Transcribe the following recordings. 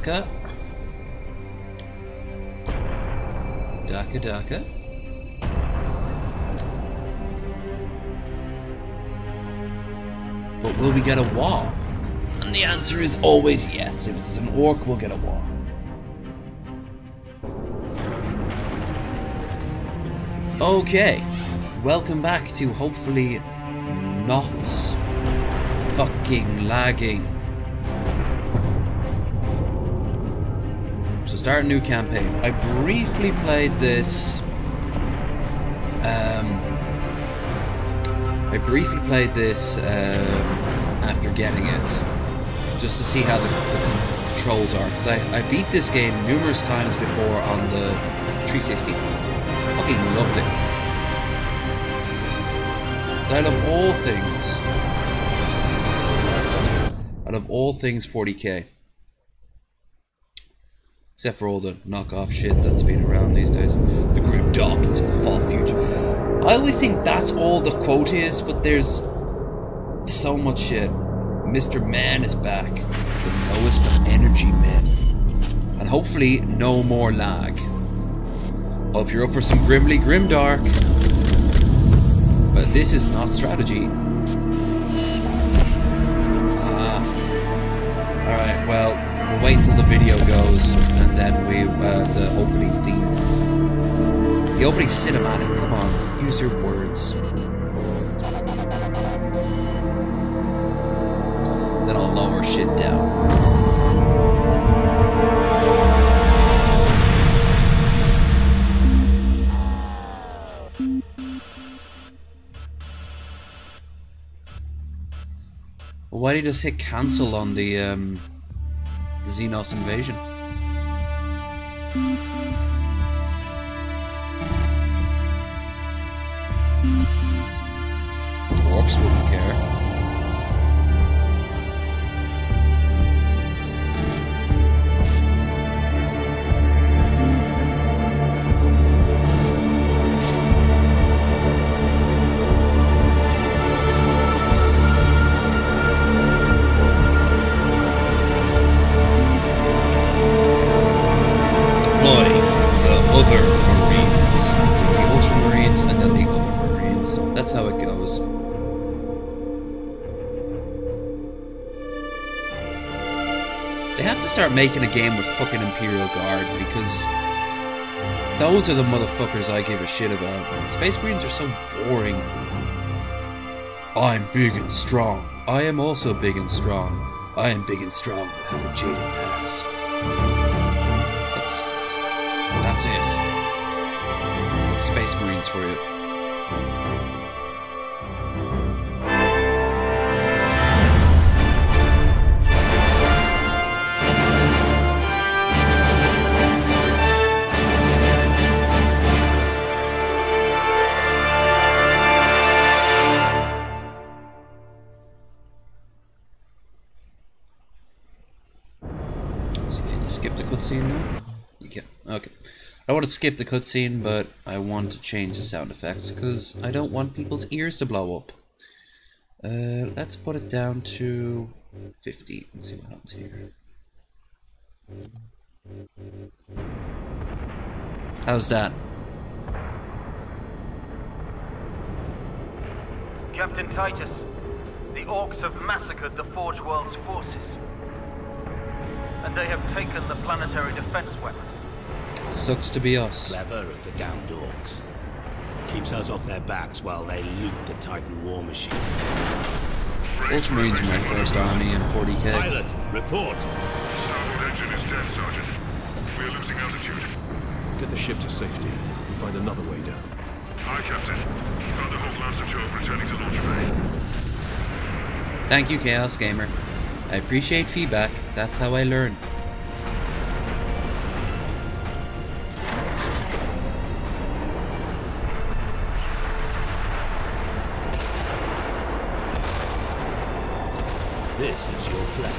Daka. Daka Daka. But will we get a wall? And the answer is always yes. If it's an orc, we'll get a wall. Okay, welcome back to hopefully not fucking lagging. So start a new campaign. I briefly played this. After getting it, just to see how the controls are, because I beat this game numerous times before on the 360. Fucking loved it. So out of all things 40k. Except for all the knockoff shit that's been around these days. The grim darkness of the far future. I always think that's all the quote is, but there's so much shit. Mr. Man is back. The lowest of energy men. And hopefully no more lag. Hope you're up for some grimly grimdark. But this is not strategy. Alright, well, we'll wait until the video goes, and then the opening theme. The opening cinematic, come on, use your words. Then I'll lower shit down. Well, why did you just hit cancel on the Xenos invasion? Orcs wouldn't care. That's how it goes. They have to start making a game with fucking Imperial Guard, because those are the motherfuckers I give a shit about. Space Marines are so boring. I'm big and strong. I am also big and strong. I am big and strong, but have a jaded past. That's it. That's Space Marines for you. Skip the cutscene now? You can. Okay. I want to skip the cutscene, but I want to change the sound effects because I don't want people's ears to blow up. Let's put it down to 50. Let's see what happens here. How's that? Captain Titus, the Orcs have massacred the Forge World's forces. And they have taken the planetary defense weapons. Sucks to be us. Clever of the damned orcs. Keeps us off their backs while they loot the Titan war machine. Ultramarines are my first army in 40k. Pilot, report. Starboard engine is dead, Sergeant. We're losing altitude. Get the ship to safety. We'll find another way down. Aye, Captain. Thunderhawk Lancer Joe returning to launch bay. Thank you, Chaos Gamer. I appreciate feedback. That's how I learn. This is your plan.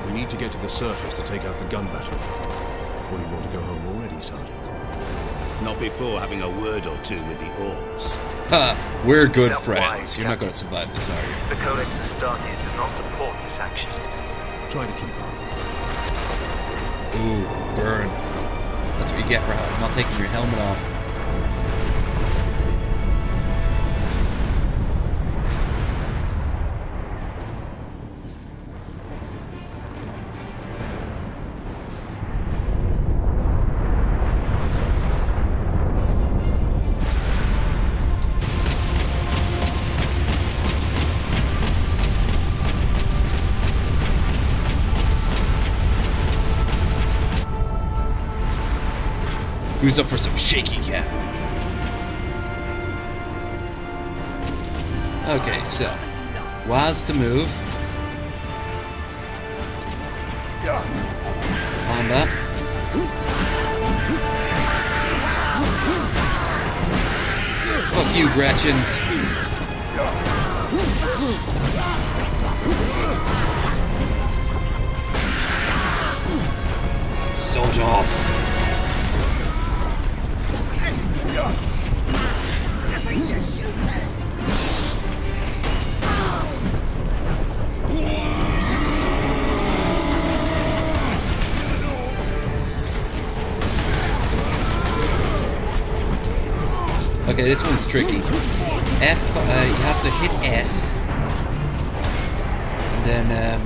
We need to get to the surface to take out the gun battery. Or do you want to go home already, Sergeant? Not before having a word or two with the orcs. Ha! We're good friends. You're not going to survive this, are you? The Codex Astartes does not support this action. Try to keep up. Ooh, burn. That's what you get for not taking your helmet off. Who's up for some shaky cam? Okay, so was to move. On that. Fuck you, Gretchen. Sort off. Okay, this one's tricky. F, you have to hit F. And then,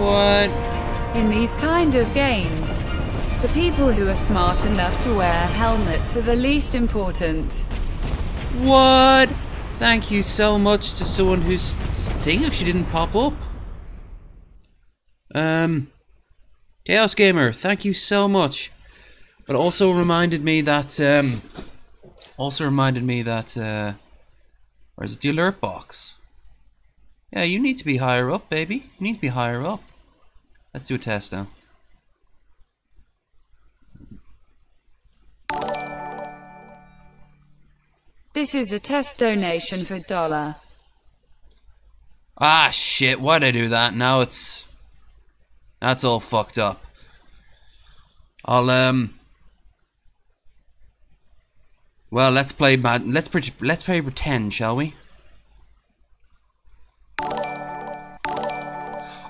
what? In these kind of games, the people who are smart enough to wear helmets are the least important. What? Thank you so much to someone whose thing actually didn't pop up. Chaos Gamer, thank you so much. But also reminded me that, where's the alert box? Yeah, you need to be higher up, baby. You need to be higher up. Let's do a test now. This is a test donation for $1. Ah, shit, why'd I do that? Now it's... That's all fucked up. I'll, well, let's play pretend, shall we?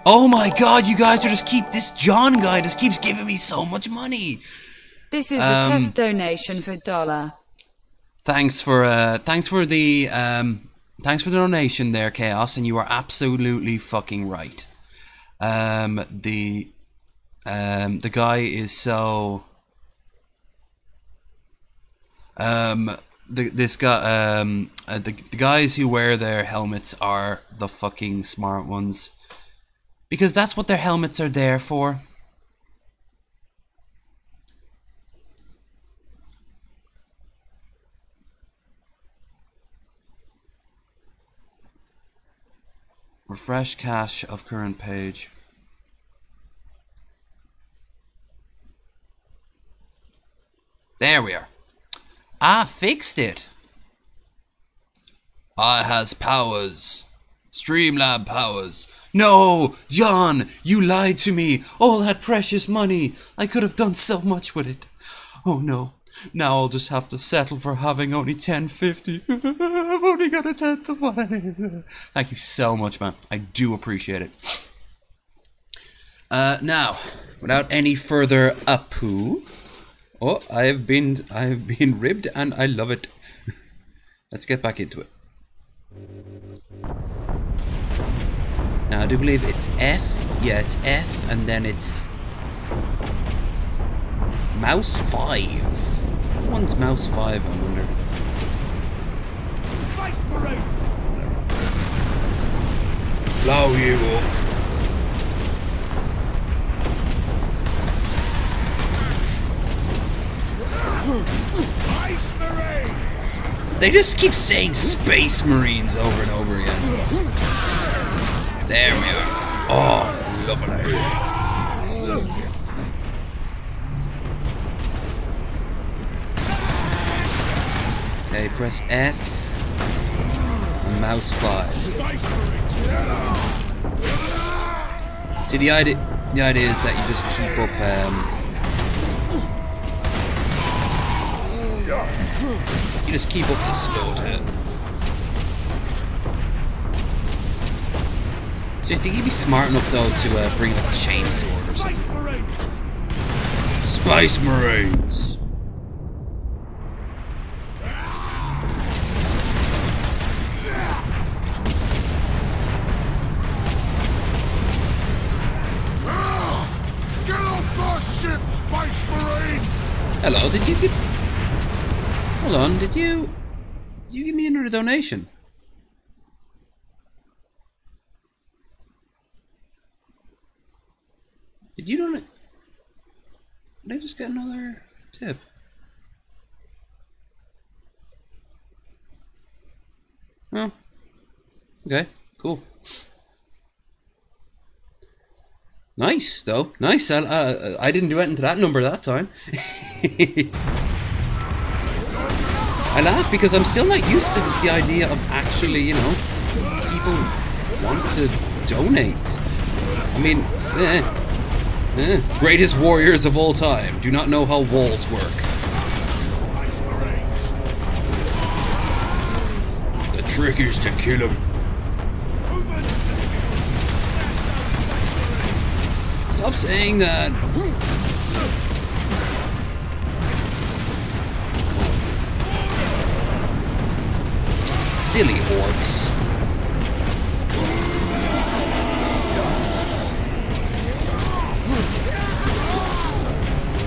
Oh my god, you guys are this John guy just keeps giving me so much money. This is a test donation for $1. Thanks for the donation there, Chaos, and you are absolutely fucking right. The guy is so the guys who wear their helmets are the fucking smart ones, because that's what their helmets are there for. Refresh cache of current page. There we are. I fixed it. I has powers. Streamlab powers. No, John, you lied to me. All that precious money. I could have done so much with it. Oh no. Now I'll just have to settle for having only 1050. I've only got a tenth of what I need. Thank you so much, man. I do appreciate it. Now, without any further ado, oh, I have been ribbed and I love it. Let's get back into it. Now I do believe it's F. Yeah, it's F, and then it's mouse 5. One's mouse 5, I wonder. Space Marines! Blow you up. Space Marines! They just keep saying Space Marines over and over again. There we are. Oh, lovely. Okay, press F and mouse 5. See, the idea is that you just keep up you just keep up the slaughter. So you think he'd be smart enough though to bring like a chainsaw or something? Space Marines! Get off our ship, Space Marine! Hello, did you give... Hold on, did you give me another donation? Did you donate? Did I just get another tip? Oh. Okay, cool. Nice, though. Nice. I didn't do anything to that number that time. I laugh because I'm still not used to this, the idea of actually, you know, people want to donate. I mean, greatest warriors of all time do not know how walls work. The trick is to kill him. Stop saying that. Silly orcs.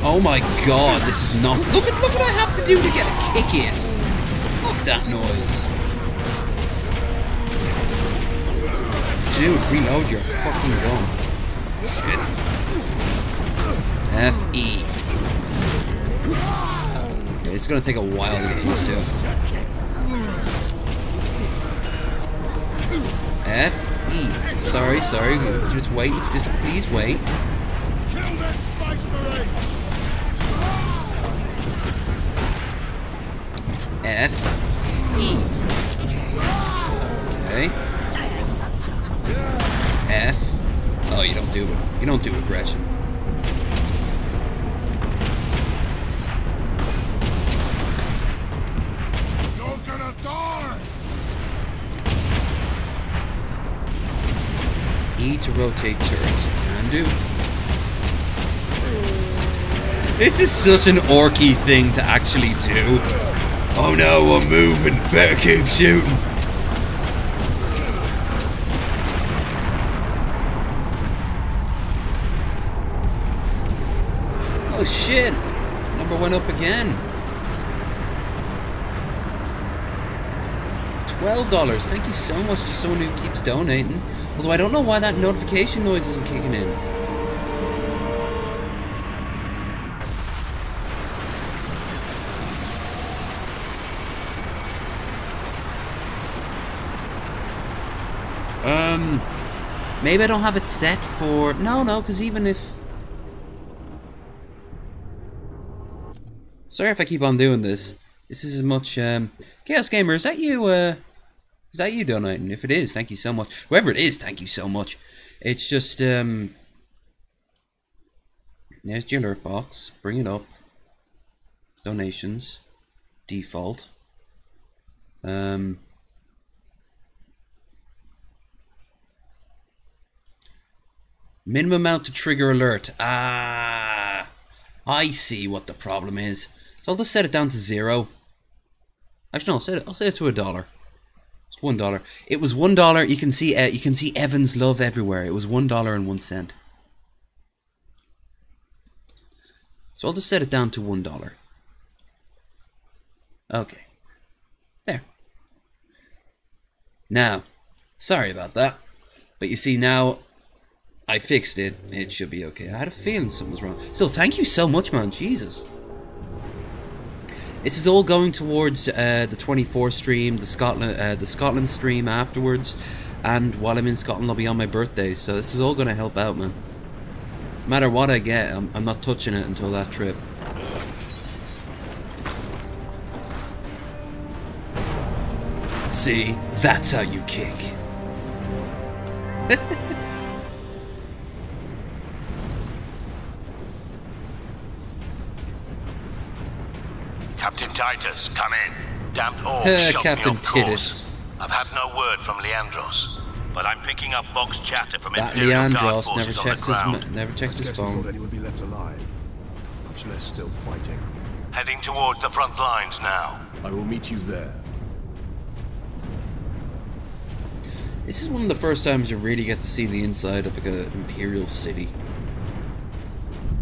Oh my god, this is not... Look what I have to do to get a kick in. Fuck that noise. Dude, reload your fucking gun. Shit. F-E. Okay, it's gonna take a while to get used to. F-E. Sorry. Just wait. Just please wait. Kill them Space Marines! F-E. Okay. F. Oh, you don't do it. You don't do aggression. You're gonna die! E to rotate turrets. Can do. This is such an orky thing to actually do. Oh no, I'm moving. Better keep shooting. Oh shit! Number went up again. $12. Thank you so much to someone who keeps donating. Although I don't know why that notification noise isn't kicking in. Maybe I don't have it set for... No, because even if... Sorry if I keep on doing this. This is as much... Chaos Gamer, is that you, is that you donating? If it is, thank you so much. Whoever it is, thank you so much. It's just, there's the alert box. Bring it up. Donations. Default. Minimum amount to trigger alert. Ah, I see what the problem is. So I'll just set it down to 0. Actually, no, I'll set it to $1. It's $1. It was $1. You can see Evan's love everywhere. It was $1.01. So I'll just set it down to $1. Okay. There. Now, sorry about that. But you see now, I fixed it. It should be okay. I had a feeling something was wrong. Still, thank you so much, man. Jesus. This is all going towards the 24 stream, the Scotland stream afterwards, and while I'm in Scotland, I'll be on my birthday. So this is all going to help out, man. No matter what I get, I'm not touching it until that trip. See, that's how you kick. Captain Titus, come in. Damned orcs shot Captain me off course. Titus. I've had no word from Leandros. but I'm picking up Vox chatter from That Imperial Guard Leandros forces never on the checks his ground. never checks his Sketty thought phone. anyone would be left alive, much less still fighting. Heading towards the front lines now. I will meet you there. This is one of the first times you really get to see the inside of like an Imperial city.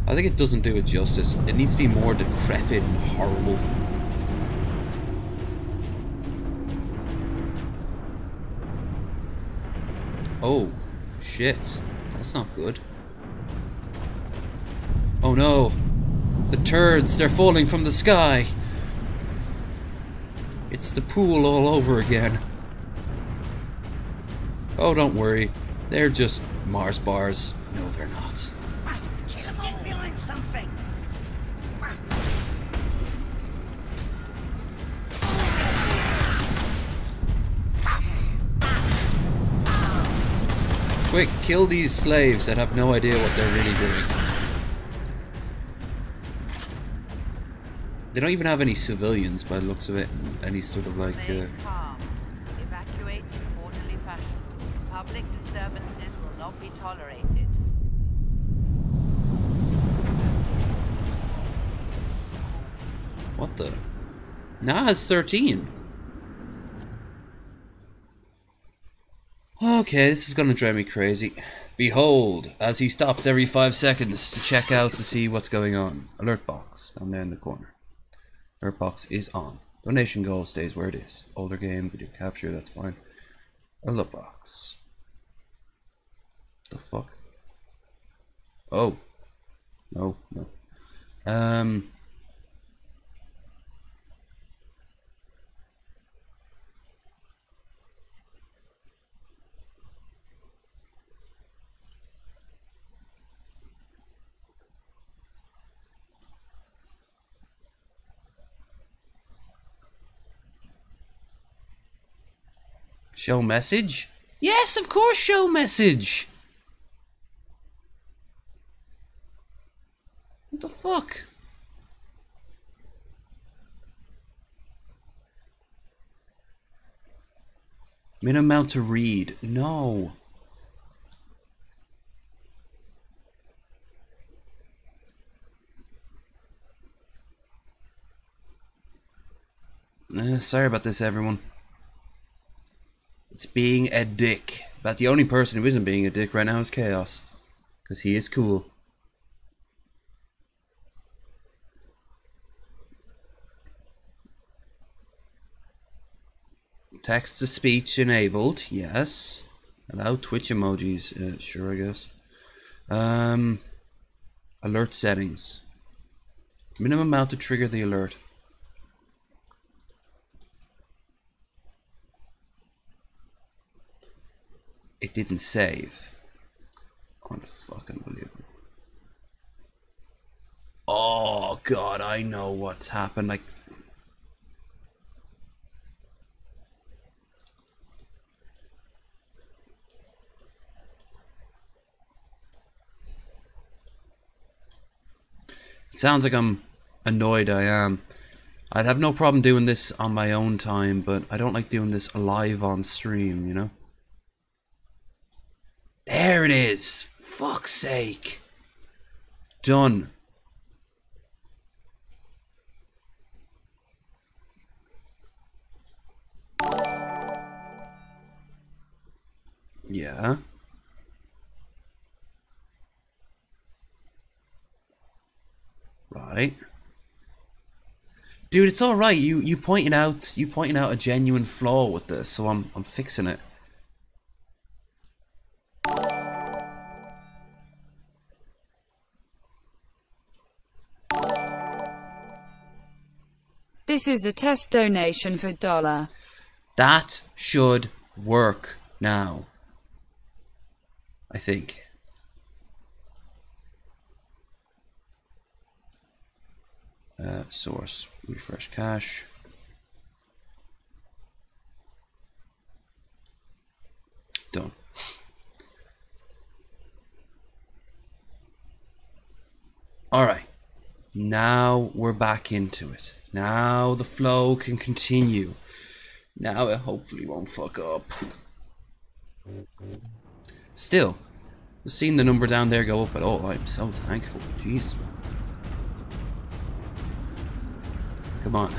I think it doesn't do it justice. It needs to be more decrepit and horrible. Oh, shit. That's not good. Oh no. The turds, they're falling from the sky. It's the pool all over again. Oh, don't worry. They're just Mars bars. No, they're not. Kill him all behind something. Quick, kill these slaves that have no idea what they're really doing. They don't even have any civilians by the looks of it. Any sort of like... Evacuate in orderly fashion. Public disturbances will not be tolerated. What the? Nas 13. Okay, this is gonna drive me crazy. Behold, as he stops every 5 seconds to check out to see what's going on. Alert box down there in the corner. Alert box is on. Donation goal stays where it is. Older game, video capture, that's fine. Alert box. The fuck? Oh. No, no. Show message? Yes, of course, show message. What the fuck? Minimum amount to read. No. Sorry about this, everyone. It's being a dick. But the only person who isn't being a dick right now is Chaos. Because he is cool. Text to speech enabled. Yes. Allow Twitch emojis. Sure, I guess. Alert settings. Minimum amount to trigger the alert. It didn't save. Unfucking believable. Oh god, I know what's happened. Like, it sounds like I'm annoyed. I am. I'd have no problem doing this on my own time, but I don't like doing this live on stream, you know? There it is! Fuck's sake! Done. Yeah. Right. Dude, it's alright. You pointed out a genuine flaw with this, so I'm fixing it. This is a test donation for $1. That should work now. I think. Source. Refresh cache. Done. Alright. Now we're back into it. Now the flow can continue. Now it hopefully won't fuck up. Still, seeing the number down there go up at all, I'm so thankful. Jesus, man. Come on.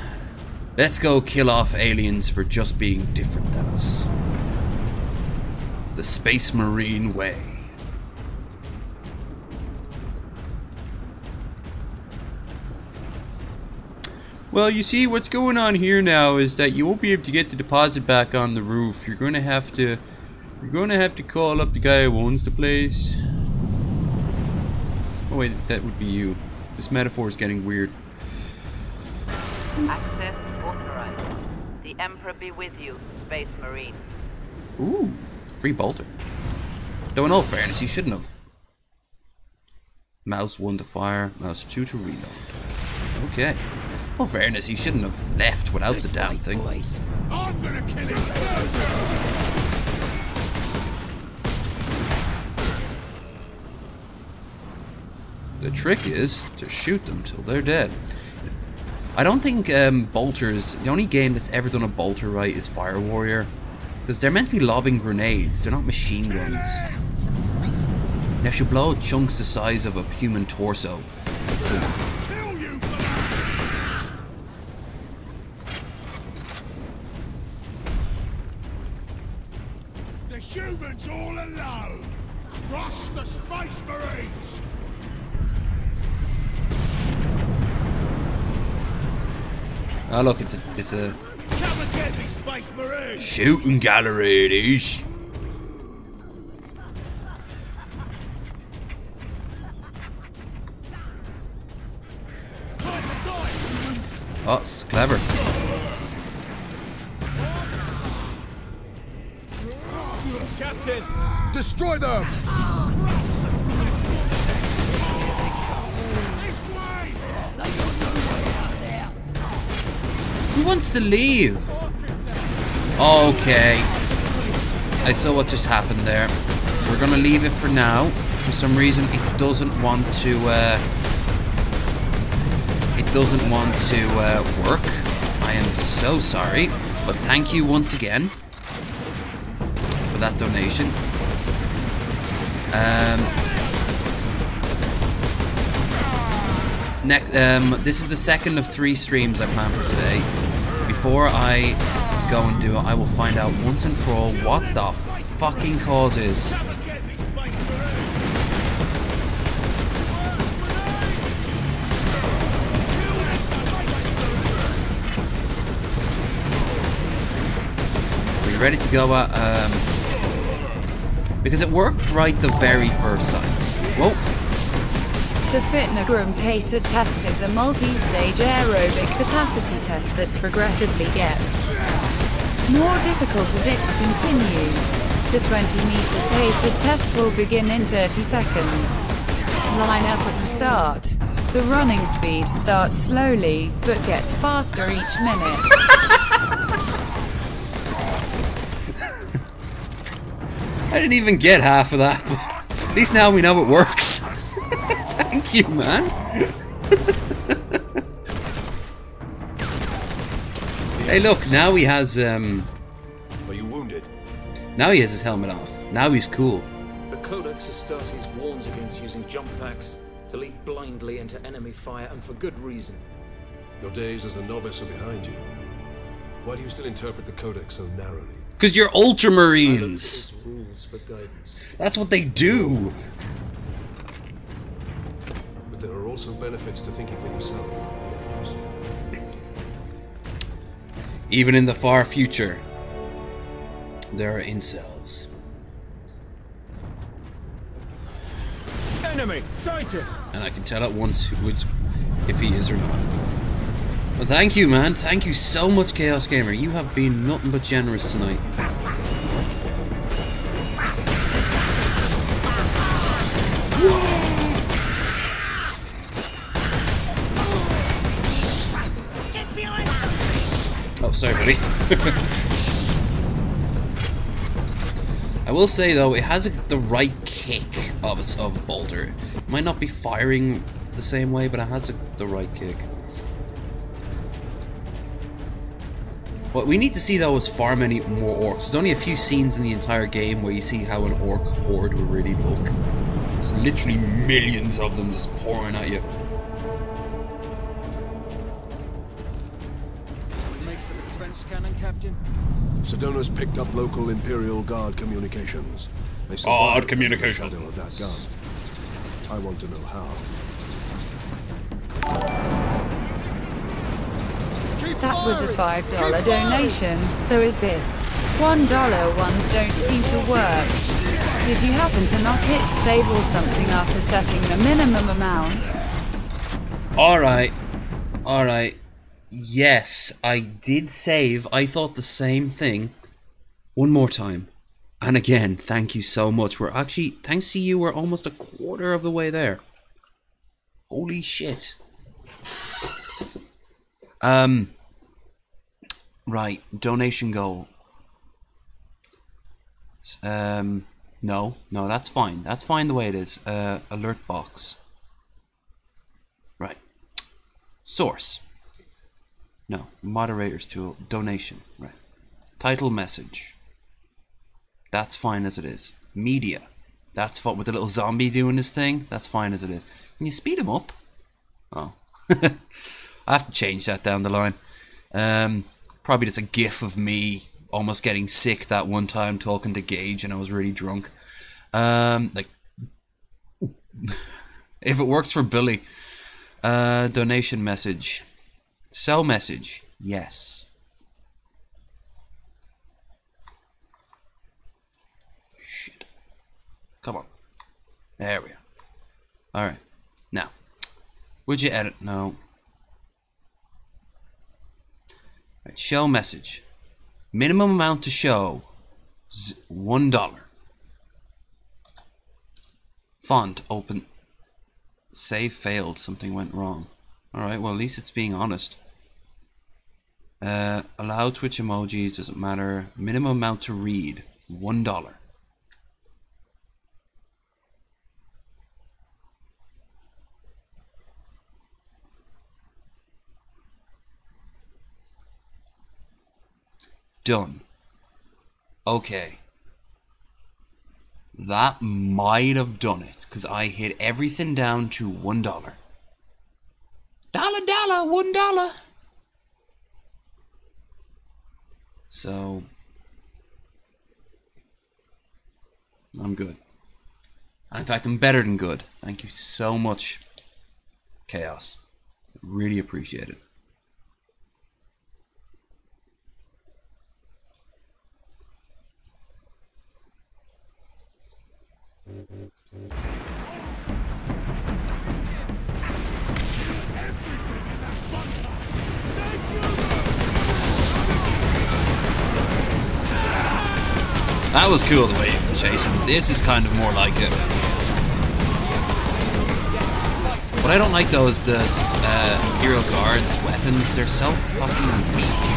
Let's go kill off aliens for just being different than us. The Space Marine way. Well, you see, what's going on here now is that you won't be able to get the deposit back on the roof. You're going to have to call up the guy who owns the place. Oh wait, that would be you. This metaphor is getting weird. Access authorized. The Emperor be with you, Space Marine. Ooh, free bolter. Though in all fairness, he shouldn't have. Mouse 1 to fire, mouse 2 to reload. Okay. In all fairness, he shouldn't have left without the damn thing. I'm gonna kill him! The trick is to shoot them till they're dead. I don't think bolters, the only game that's ever done a bolter right is Fire Warrior. Because they're meant to be lobbing grenades, they're not machine guns. They should blow chunks the size of a human torso. So, Kill you! The humans all alone! Rush the Space Marines! oh look, it's a Come and get me, Space Marine! shooting gallery it is. Time to die, humans! Oh, it's clever. Captain! Destroy them! Who wants to leave? Okay. I saw what just happened there. We're gonna leave it for now. For some reason, it doesn't want to. Work. I am so sorry, but thank you once again for that donation. Next, this is the second of 3 streams I plan for today. Before I go and do it, I will find out once and for all what the fucking cause is. Are you ready to go? Because it worked right the very first time. Whoa. The Fitnagram Pacer test is a multi-stage aerobic capacity test that progressively gets more difficult as it continues. The 20-meter Pacer test will begin in 30 seconds. Line up at the start. The running speed starts slowly, but gets faster each minute. I didn't even get half of that. At least now we know it works. Thank you, man. Hey, look, now he has, Are you wounded? now he has his helmet off. Now he's cool. The Codex Astartes warns against using jump packs to leap blindly into enemy fire, and for good reason. Your days as a novice are behind you. Why do you still interpret the Codex so narrowly? Because you're Ultramarines. Rules for guidance. That's what they do. But there are also benefits to thinking for yourself. Yes. Even in the far future, there are incels. Enemy sighted! And I can tell at once if he is or not. Well, thank you, man. Thank you so much, Chaos Gamer. You have been nothing but generous tonight. Oh, sorry, buddy. I will say though, it has the right kick of Bolter. It might not be firing the same way, but it has the right kick. What we need to see though is far many more orcs. There's only a few scenes in the entire game where you see how an orc horde will really look. There's literally millions of them just pouring at you. Make for the defense cannon, Captain. Sedona's picked up local Imperial Guard communications. They Guard survived communication. the shadow of that gun. I want to know how. That was a $5 donation, so is this. $1 ones don't seem to work. Did you happen to not hit save or something after setting the minimum amount? Alright. Alright. Yes, I did save. I thought the same thing. One more time. And again, thank you so much. We're actually, thanks to you, we're almost a quarter of the way there. Holy shit. Right, donation goal. No, that's fine. That's fine the way it is. Alert box. Right. Source. No, moderators tool. Donation. Right. Title message. That's fine as it is. Media. That's fine with the little zombie doing his thing. That's fine as it is. Can you speed him up? Oh. I have to change that down the line. Probably just a gif of me almost getting sick that one time talking to Gage and I was really drunk. Like, if it works for Billy. Donation message. Sell message. Yes. Shit. Come on. There we are. Alright. Now. Would you edit? No. Right, show message. Minimum amount to show. $1. Font. Open. Save failed. Something went wrong. Alright, well at least it's being honest. Allow Twitch emojis. Doesn't matter. Minimum amount to read. $1. Done. Okay. That might have done it, because I hit everything down to $1. $1, $1. So, I'm good. In fact, I'm better than good. Thank you so much, Chaos. Really appreciate it. That was cool the way you were chasing. This is kind of more like it. What I don't like though is the Imperial Guard's weapons. They're so fucking weak.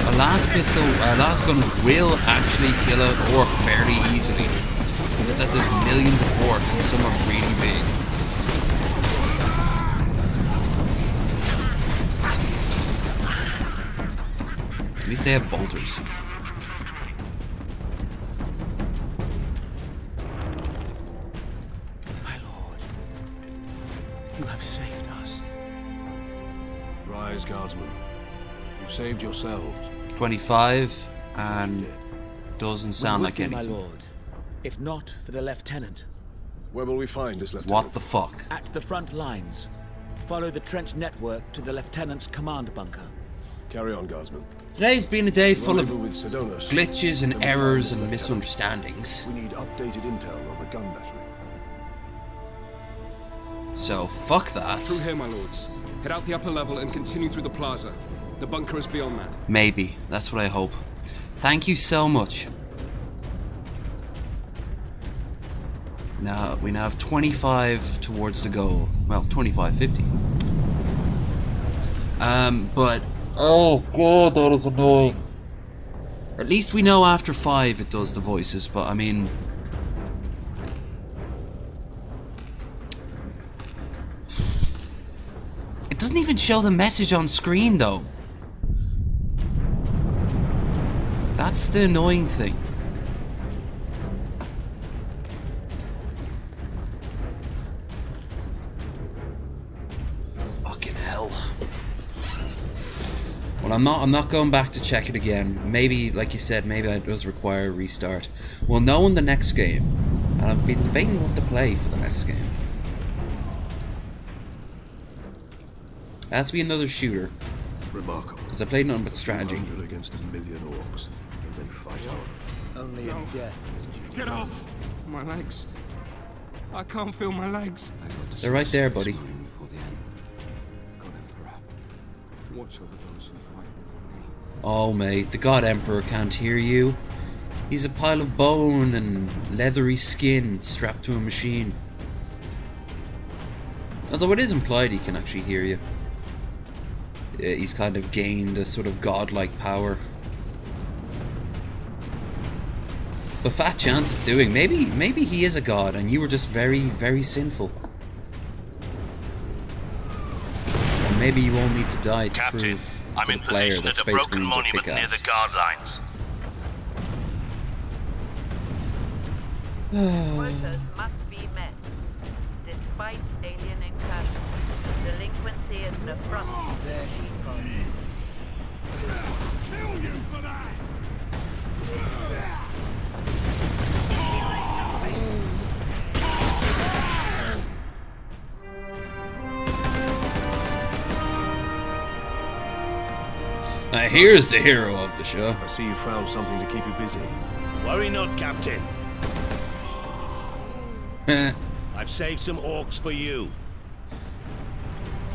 A last gun will actually kill an orc fairly easily. Just that there's millions of orcs and some are really big. At least they have bolters. My lord, you have saved us. Rise, guardsmen. You saved yourselves. 25 and doesn't sound like My anything. lord, if not for the lieutenant. Where will we find this lieutenant? What the fuck? At the front lines. Follow the trench network to the lieutenant's command bunker. Carry on, guardsmen. Today's been a day full of With Sedona, glitches and then we errors find and this lieutenant. misunderstandings. We need updated intel on the gun battery. So fuck that. Through here, my lords. Head out the upper level and continue through the plaza. The bunker is beyond that. Maybe. That's what I hope. Thank you so much. Now we now have 25 towards the goal. Well, 25.50. But oh god, that is annoying. At least we know after 5 it does the voices, but I mean, it doesn't even show the message on screen though. That's the annoying thing. Fucking hell. Well, I'm not going back to check it again. Maybe, like you said, maybe it does require a restart. We'll know in the next game. And I've been debating what to play for the next game. It has to be another shooter. Remarkable. Because I played nothing but strategy. 200 against 1,000,000 orcs, and they fight on. Only in death. Get off! My legs. I can't feel my legs. They're right there, buddy. Before the end. God Emperor. Watch over those who fight for me. Oh, mate, the God Emperor can't hear you. He's a pile of bone and leathery skin strapped to a machine. Although it is implied he can actually hear you. He's kind of gained a sort of godlike power. But Fat Chance is doing. Maybe he is a god and you were just very, very sinful. Or maybe you all need to die to prove to the player that Space Marines are kick-ass. Near the guard lines. Quotas must be met. Despite alien incursions, delinquency is an affront to their people. Kill you for that! Now here's the hero of the show. I see you found something to keep you busy. Worry not, Captain. I've saved some orcs for you.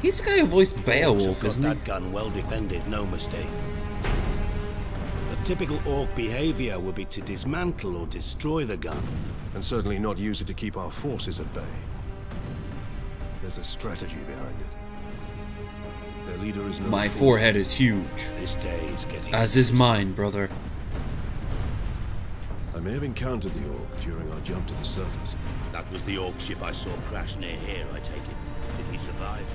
He's the guy who voiced Beowulf, isn't he? That gun well defended, no mistake. The typical orc behavior would be to dismantle or destroy the gun. And certainly not use it to keep our forces at bay. There's a strategy behind it. Their leader is no My fool. forehead is huge. This day is getting... As is mine, brother. I may have encountered the orc during our jump to the surface. That was the orc ship I saw crash near here, I take it. Did he survive?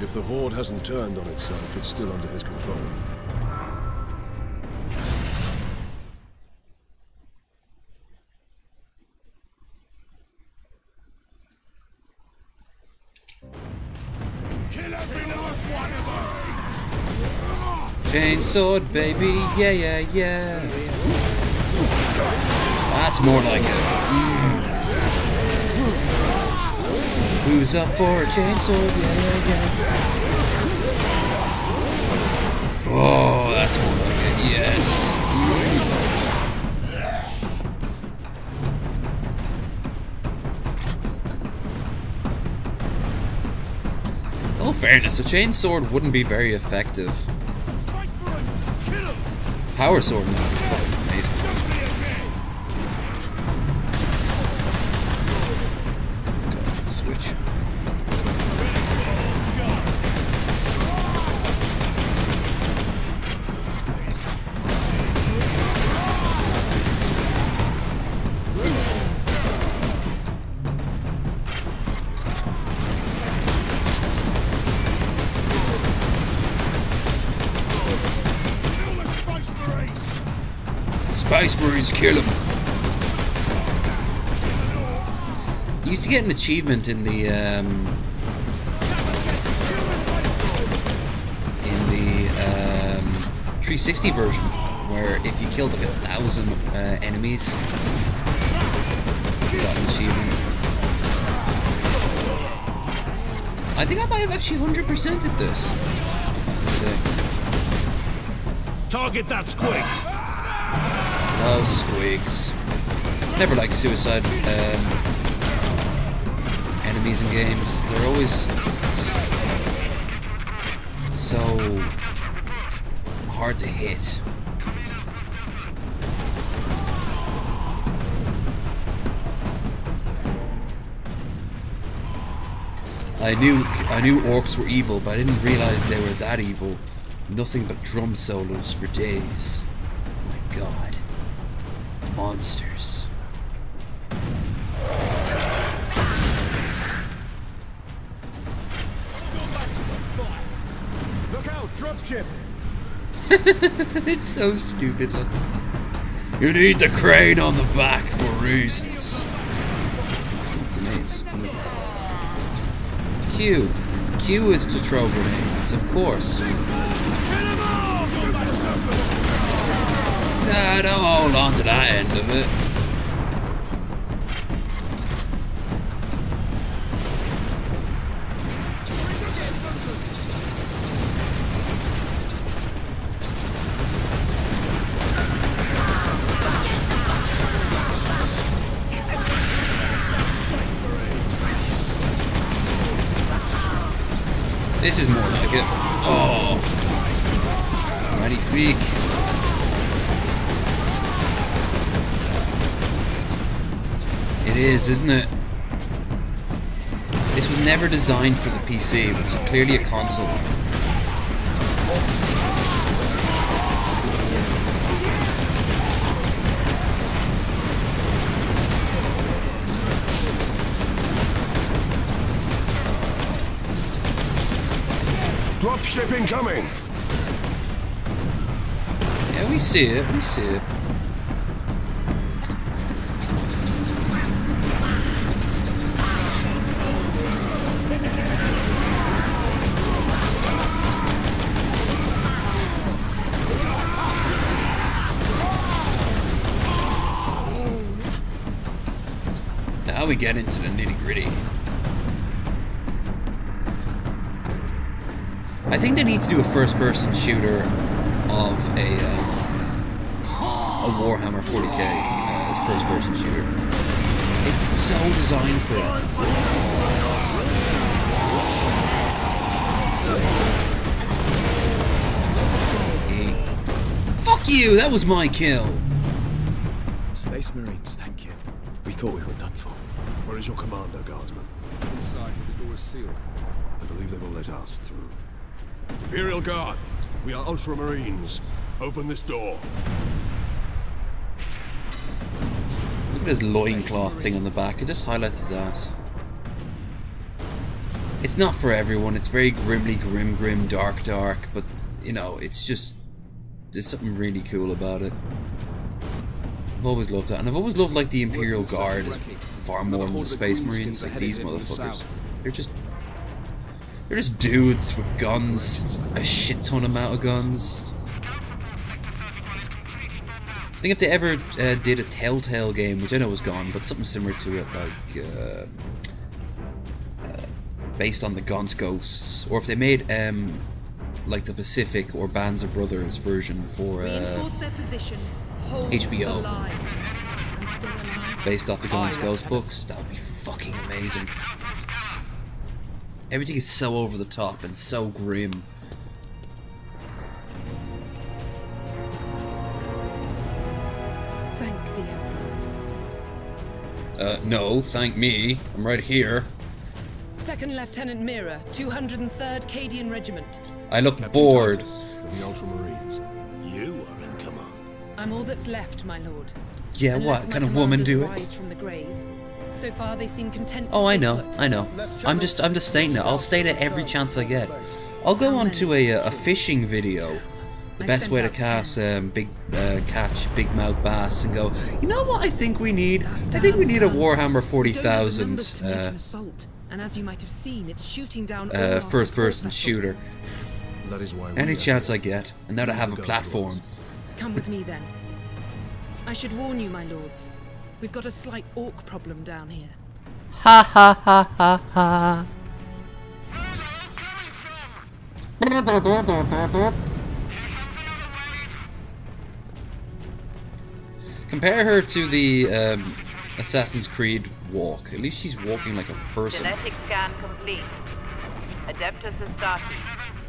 If the horde hasn't turned on itself, it's still under his control. Kill every last one of them! Chainsword, baby, yeah, yeah, yeah. That's more like it. Who's up for a chainsword? Yeah, yeah. Oh, that's more like it. Yes. In all fairness, a chainsword wouldn't be very effective. Power sword now would be fucking amazing. Switch. Space Marines, kill him! You used to get an achievement in the 360 version, where if you killed like 1,000 enemies, you got an achievement. I think I might have actually 100%ed this. Target that squig! Oh, squigs. Never liked suicide enemies in games. They're always so hard to hit. I knew orcs were evil, but I didn't realize they were that evil. Nothing but drum solos for days. My God. Monsters. Look out, dropship! It's so stupid. Look. You need the crane on the back for reasons. Grenades. Q. Q is to throw grenades, of course. Nah, don't hold on to that end of it. This is more like it. Oh, magnifique. It is, isn't it? This was never designed for the PC. It was clearly a console. Dropship incoming! Yeah, we see it, we see it. Now we get into the nitty-gritty. I think they need to do a first-person shooter of a Warhammer 40k first-person shooter. It's so designed for it. Fuck you! That was my kill. Space Marines, thank you. We thought we were done for. Where is your commander, Guardsman? Inside, with the door sealed. I believe they will let us through. Imperial Guard, we are Ultramarines. Open this door. Look at his loincloth thing on the back. It just highlights his ass. It's not for everyone. It's very grim, dark, but, you know, it's just... There's something really cool about it. I've always loved that. And I've always loved, like, the Imperial Guard is far more than the Space Marines. Like, these motherfuckers. They're just dudes with guns. A shit ton amount of guns. I think if they ever did a Telltale game, which I know was gone, but something similar to it, like based on the Gaunt's Ghosts, or if they made like the Pacific or Bands of Brothers version for HBO, based off the Gaunt's Ghost books, that would be fucking amazing. Everything is so over the top and so grim. Thank the Emperor. No, thank me. I'm right here. Second Lieutenant Mira, 203rd Cadian Regiment. I look bored. The Ultramarines. You are in command. I'm all that's left, my lord. Yeah, Unless what kind my of woman do commanders it? rise from the grave. So far, they seem content to Oh, I stay know, put. I know. I'm just stating it. I'll state it every chance I get. I'll go on to a fishing video. The best way to catch big mouth bass, and go, you know what I think we need? I think we need a Warhammer 40,000 and as you might have seen, it's shooting down first person shooter. That is why Any chance I get, and now to have a platform. Come with me then. I should warn you, my lords. We've got a slight orc problem down here. Ha ha ha ha ha. Compare her to the Assassin's Creed walk. At least she's walking like a person. Genetic scan complete. Adeptus Astartes.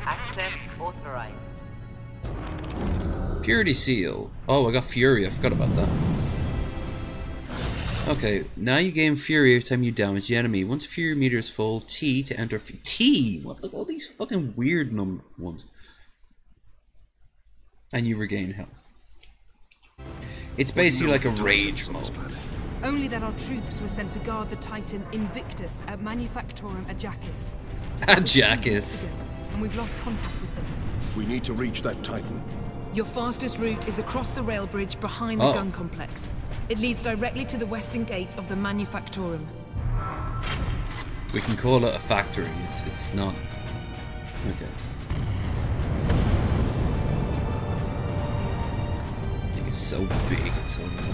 Access authorized. Purity Seal. Oh, I got Fury. I forgot about that. Okay, now you gain Fury every time you damage the enemy. Once Fury meter is full, T to enter... T? What? Look, all these fucking weird ones. And you regain health. It's basically like a rage mode. Only that our troops were sent to guard the Titan Invictus at Manufactorum Ajakis. Ajakis. And we've lost contact with them. We need to reach that Titan. Your fastest route is across the rail bridge behind the gun complex. It leads directly to the western gates of the Manufactorum. We can call it a factory. It's not. Okay. I think it's so big and so little.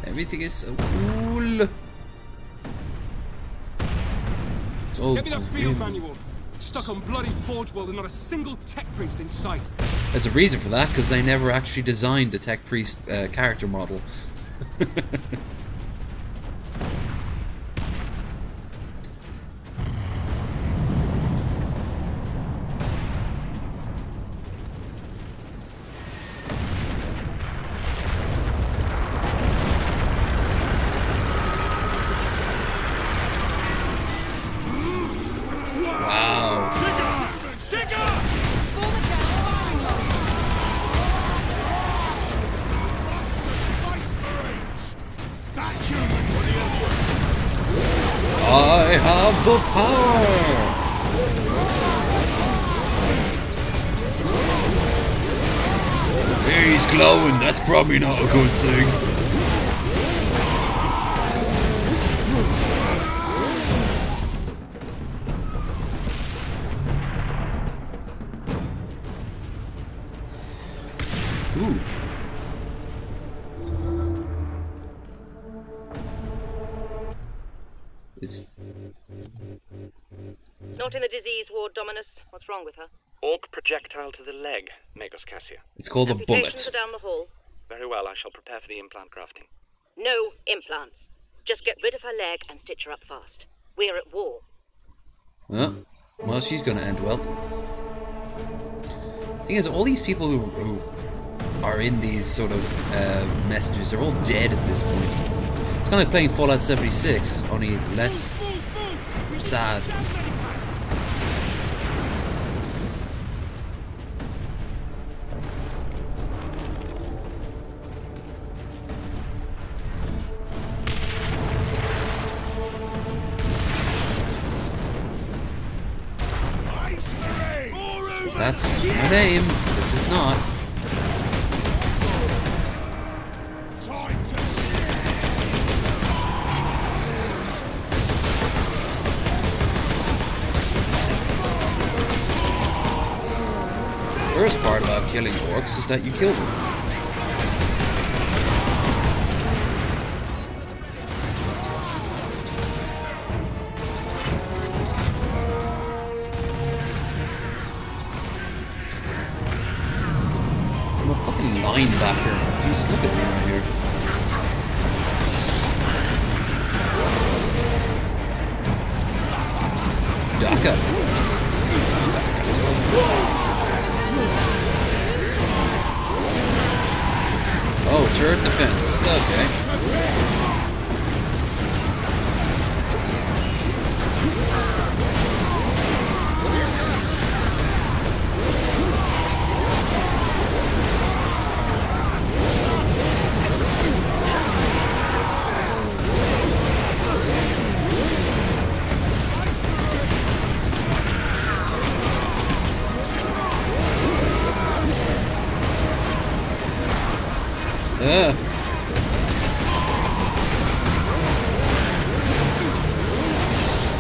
Everything is so cool. It's all Get me that field manual. Stuck on bloody Forge World and not a single tech priest in sight. There's a reason for that, because they never actually designed a tech priest character model. I have the power! He's glowing, that's probably not a good thing. Ooh. It's not in the disease ward, Dominus. What's wrong with her? Orc projectile to the leg, Magos Cassia. It's called a bullet. Are down the hall. Very well, I shall prepare for the implant grafting. No implants. Just get rid of her leg and stitch her up fast. We're at war. Well, she's gonna end well. Thing is, all these people who are in these sort of messages, they're all dead at this point. It's kind of like playing Fallout 76, only less sad. That's my name, if it's not. First part about killing orcs is that you kill them. I'm a fucking linebacker. Jesus, look at me right here. Daka. Oh, turret defense. Okay.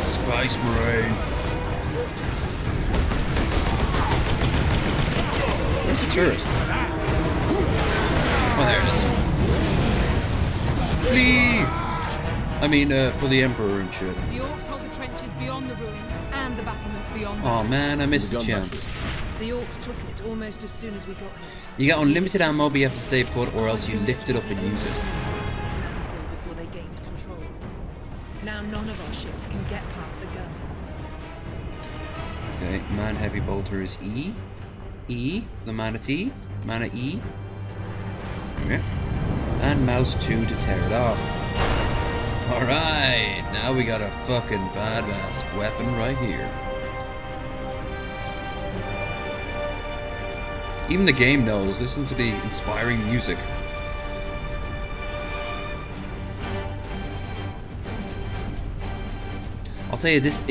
Spice Marine. Where's the turret? Oh, there it is. Flee! I mean, for the Emperor and shit. The orcs hold the trenches beyond the ruins and the battlements beyond. Oh man, I missed a chance. The orcs took it almost as soon as we got here. You got unlimited ammo, but you have to stay put, or else you lift it up and use it. Before they gained control. Now none of our ships can get past the gun. Okay, man heavy bolter is E. E for the manatee. Mana E. Okay. And mouse 2 to tear it off. Alright, now we got a fucking badass weapon right here. Even the game knows. Listen to the inspiring music. I'll tell you this,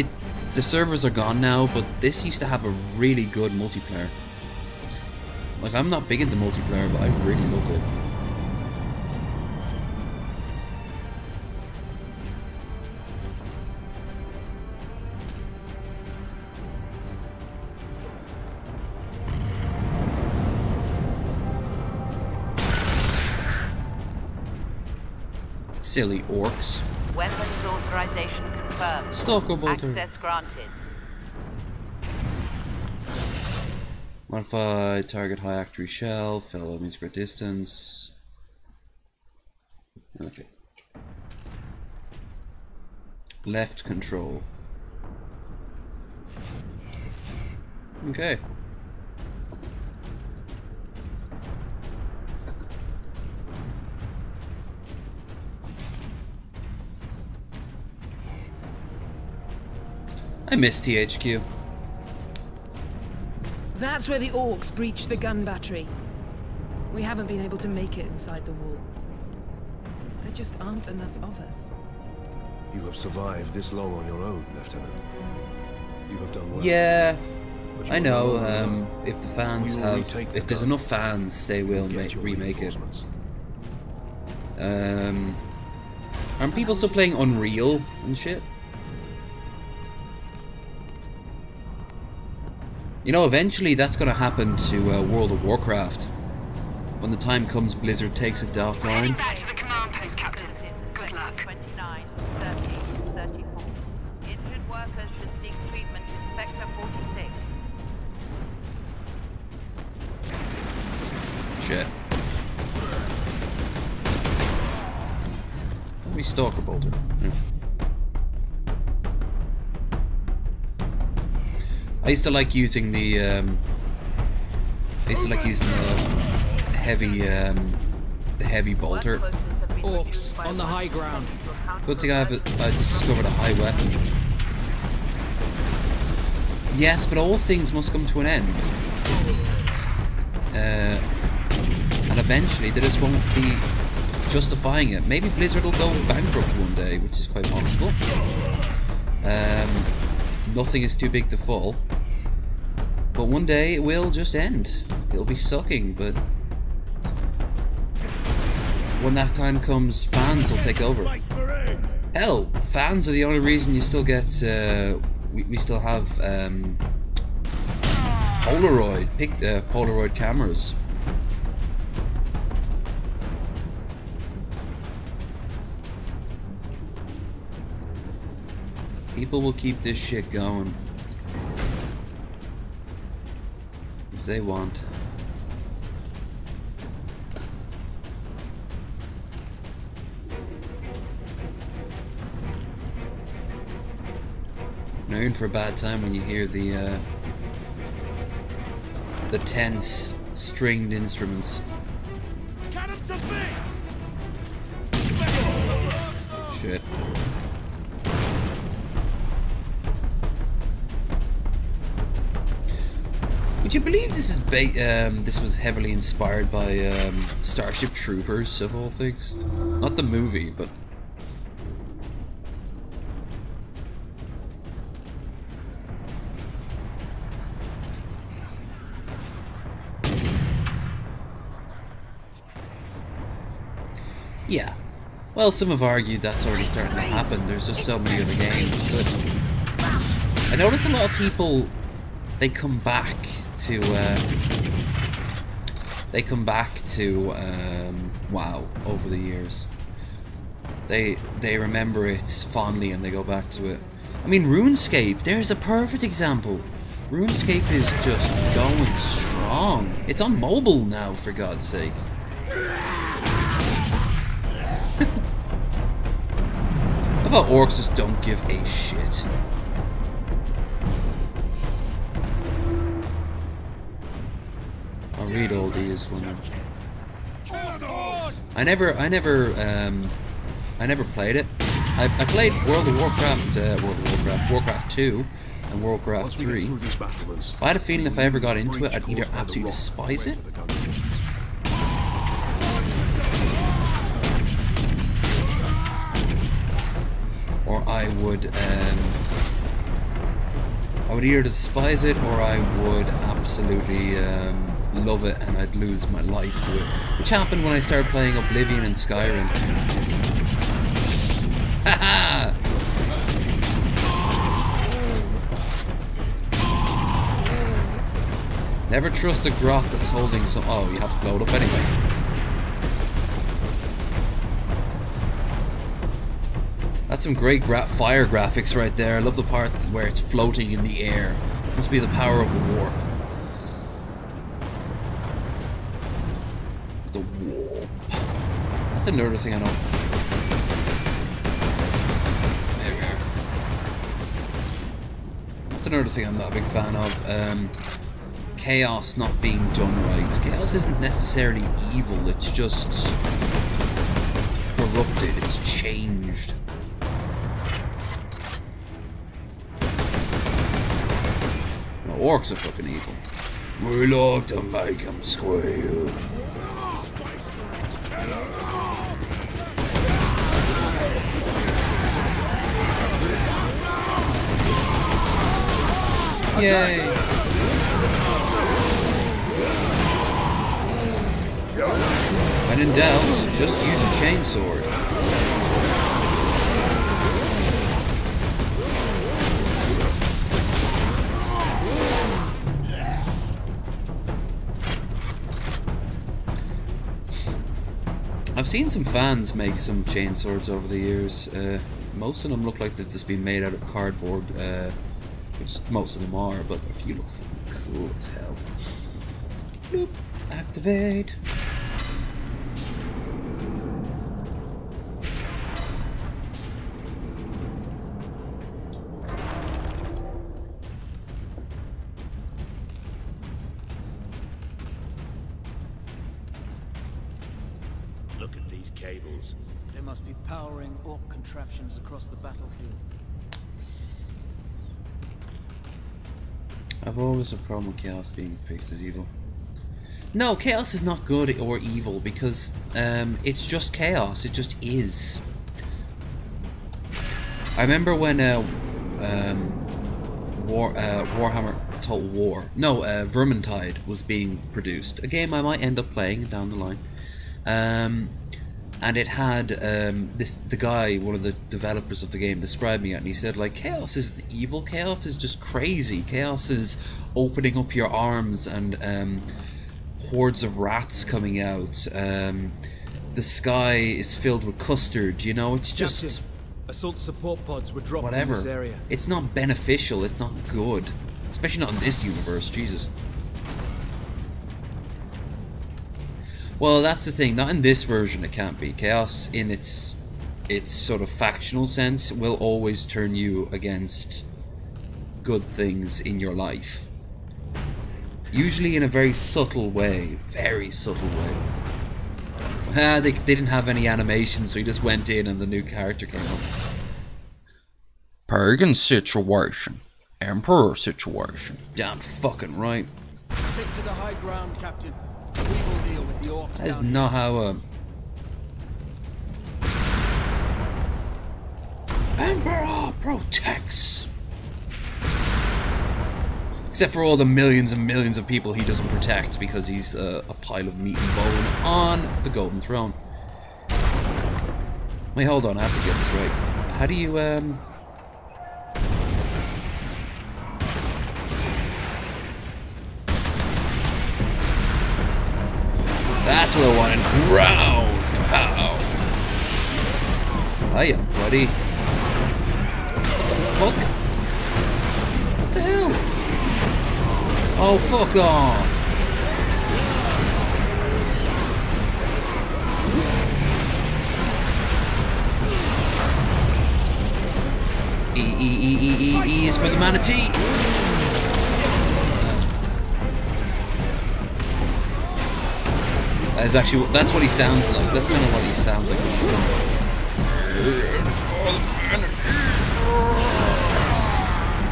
the servers are gone now, but this used to have a really good multiplayer. Like, I'm not big into multiplayer, but I really loved it. Silly orcs. Weapons authorization confirmed. Stalker bolter. Access granted. Modify target high actory shell. Fellow means great distance. Okay. Left control. Okay. I miss THQ. That's where the orcs breached the gun battery. We haven't been able to make it inside the wall. There just aren't enough of us. You have survived this long on your own, Lieutenant. You have done well. Yeah, I know. If the fans have, if there's enough fans, they will remake it. Aren't people still playing Unreal and shit? You know, eventually that's going to happen to World of Warcraft. When the time comes, Blizzard takes it offline. Heading back to the command post, Captain. Good luck. 29, 30, 34. Injured workers should seek treatment in Sector 46. Shit. Let me Stalker Bolter. Yeah. I used to like using the heavy bolter. Orcs on the high ground. Good thing I just discovered a high weapon. Yes, but all things must come to an end. And eventually they just won't be justifying it. Maybe Blizzard will go bankrupt one day, which is quite possible. Nothing is too big to fall. But one day it will just end. It'll be sucking, but when that time comes, fans will take over. Hell, fans are the only reason you still get, we still have Polaroid cameras. People will keep this shit going if they want. Now you're in for a bad time when you hear the tense stringed instruments. Shit. Would you believe this is this was heavily inspired by Starship Troopers, of all things? Not the movie, but yeah. Well, some have argued that's already starting to happen. There's just so many other games, but I noticed a lot of people, they come back to WoW over the years. They remember it fondly and they go back to it. I mean, RuneScape, there's a perfect example. RuneScape is just going strong. It's on mobile now, for God's sake. How about orcs just don't give a shit? I'll read all these when I never played it. I played World of Warcraft, Warcraft 2 and Warcraft 3. I had a feeling if I ever got into it, I'd either absolutely despise it, or I would would either despise it or I would absolutely love it and I'd lose my life to it. Which happened when I started playing Oblivion and Skyrim. Haha! Never trust a grot that's holding some. Oh, you have to blow it up anyway. That's some great fire graphics right there. I love the part where it's floating in the air. Must be the power of the warp. The warp. That's another thing I know. There we are. That's another thing I'm not a big fan of. Chaos not being done right. Chaos isn't necessarily evil, it's just corrupted, it's changed. The orcs are fucking evil. We like to make them squeal. Yay! When in doubt, just use a chainsword. I've seen some fans make some chainswords over the years. Most of them look like they've just been made out of cardboard, which most of them are, but a few look fucking cool as hell. Bloop. Activate. Look at these cables. They must be powering orc contraptions across the battlefield. I've always a problem with Chaos being picked as evil. No, Chaos is not good or evil because it's just Chaos. It just is. I remember when Warhammer Total War, no, Vermintide was being produced. A game I might end up playing down the line. And it had the guy, one of the developers of the game, described me, and he said, like, Chaos isn't evil. Chaos is just crazy. Chaos is opening up your arms and hordes of rats coming out. The sky is filled with custard. You know, it's just Captain, assault support pods were dropped whatever. in this area. It's not beneficial. It's not good, especially not in this universe. Jesus. Well, that's the thing. Not in this version, it can't be. Chaos, in its sort of factional sense, will always turn you against good things in your life. Usually in a very subtle way. Very subtle way. They didn't have any animation, so he just went in and the new character came up. Pagan situation. Emperor situation. Damn fucking right. Take to the high ground, Captain. We will deal with the orcs. That is not how Emperor protects. Except for all the millions and millions of people he doesn't protect because he's a pile of meat and bone on the Golden Throne. Wait, hold on, I have to get this right. How do you, That's what I wanted. Ground pow. Hiya, buddy. What the fuck? What the hell? Oh, fuck off. E is for the manatee. That's actually, that's what he sounds like. That's kind of what he sounds like when he's coming.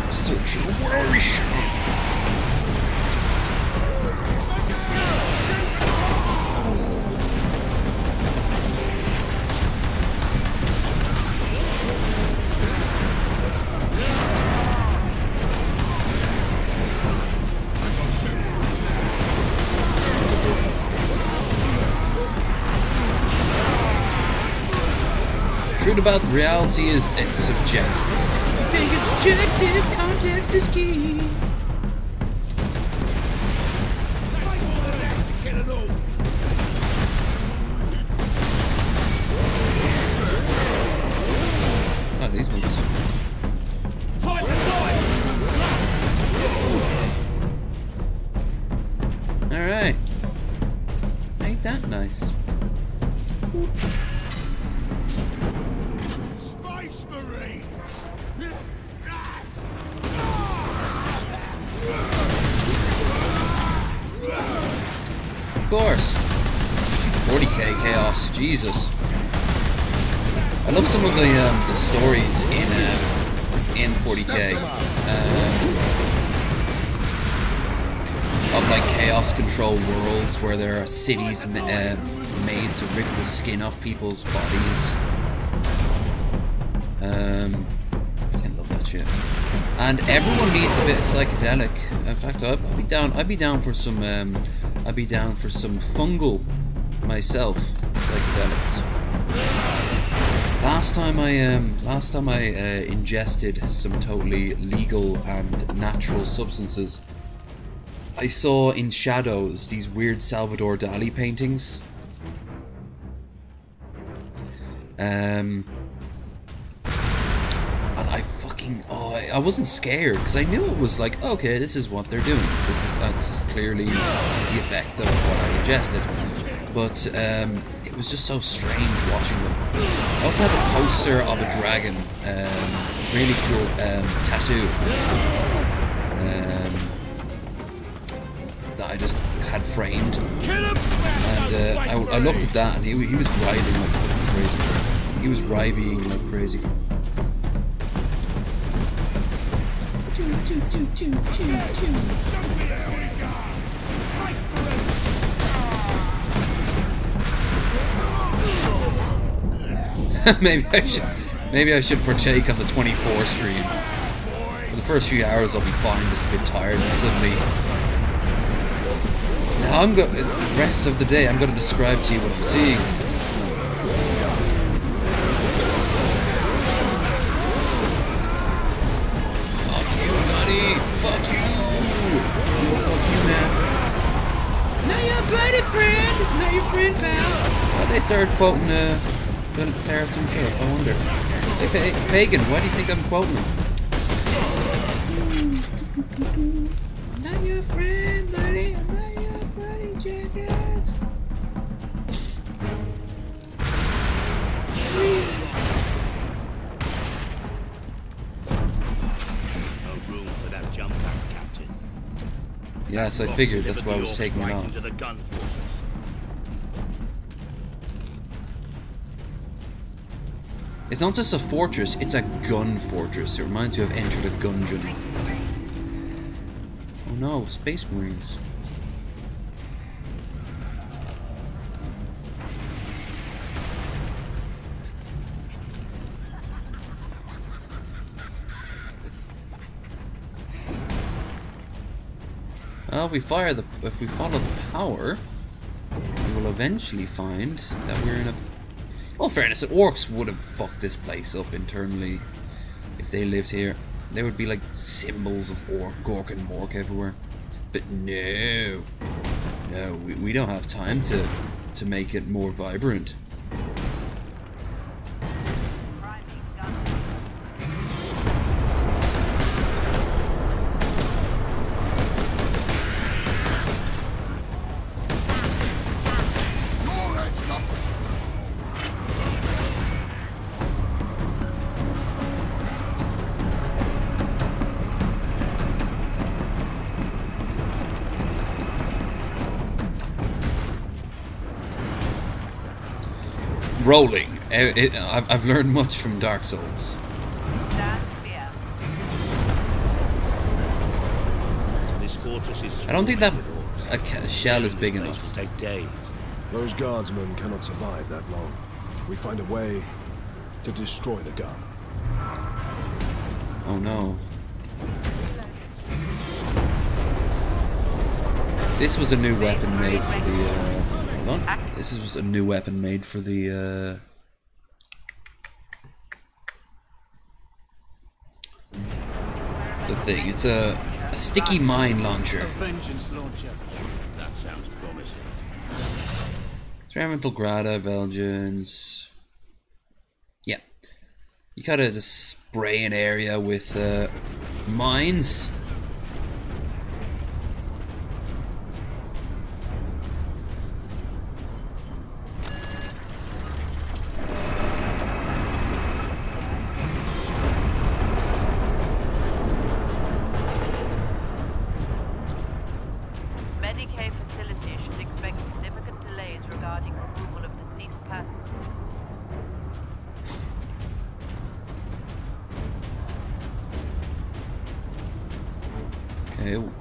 Situation. Truth about the reality is it's subjective. Everything is subjective, context is key. Oh, these ones. Alright. Ain't that nice? Space Marines! Of course. 40k chaos, Jesus. I love some of the stories in 40k of like chaos control worlds where there are cities made to rip the skin off people's bodies. I fucking love that shit. And everyone needs a bit of psychedelic. In fact, I'd be down for some fungal myself psychedelics. Last time I ingested some totally legal and natural substances, I saw in shadows these weird Salvador Dali paintings. And I fucking I wasn't scared because I knew it was like, okay, this is what they're doing. This is clearly the effect of what I ingested. But it was just so strange watching them. I also have a poster of a dragon, really cool tattoo, that I just had framed. And I looked at that, and he was writhing like fucking crazy. He was writhing like crazy. Maybe I should partake on the 24 stream. For the first few hours I'll be fine, just a bit tired, and suddenly now the rest of the day I'm going to describe to you what I'm seeing. Fuck you, buddy! Fuck you! No, fuck you, man. Not your buddy friend! Not your friend, pal! Oh, they started quoting Harrison Phillip, I wonder. Hey, Pagan, why do you think I'm quoting him? I'm not your friend, buddy. I'm not your buddy, jackass. No room for that jump back, Captain. Yes, I figured. That's why I was taking it off. Into the gun fortress. It's not just a fortress, it's a gun fortress. It reminds you of Enter the Gungeon. Oh no, Space Marines. Well, if we follow the power, we will eventually find that we're in a... Well, in fairness, the orcs would have fucked this place up internally if they lived here. There would be like symbols of Gork and Mork everywhere. But no, we don't have time to make it more vibrant. Rolling. I've learned much from Dark Souls. This fortress is I don't think that a shell is big enough. Will take days. Those guardsmen cannot survive that long. We find a way to destroy the gun. Oh no. This was a new weapon made for the hold on. This was a new weapon made for the the thing. It's a sticky mine launcher. A vengeance launcher. That sounds promising. Experimental Grata, Belgians. Yeah. You gotta just spray an area with mines. Okay. What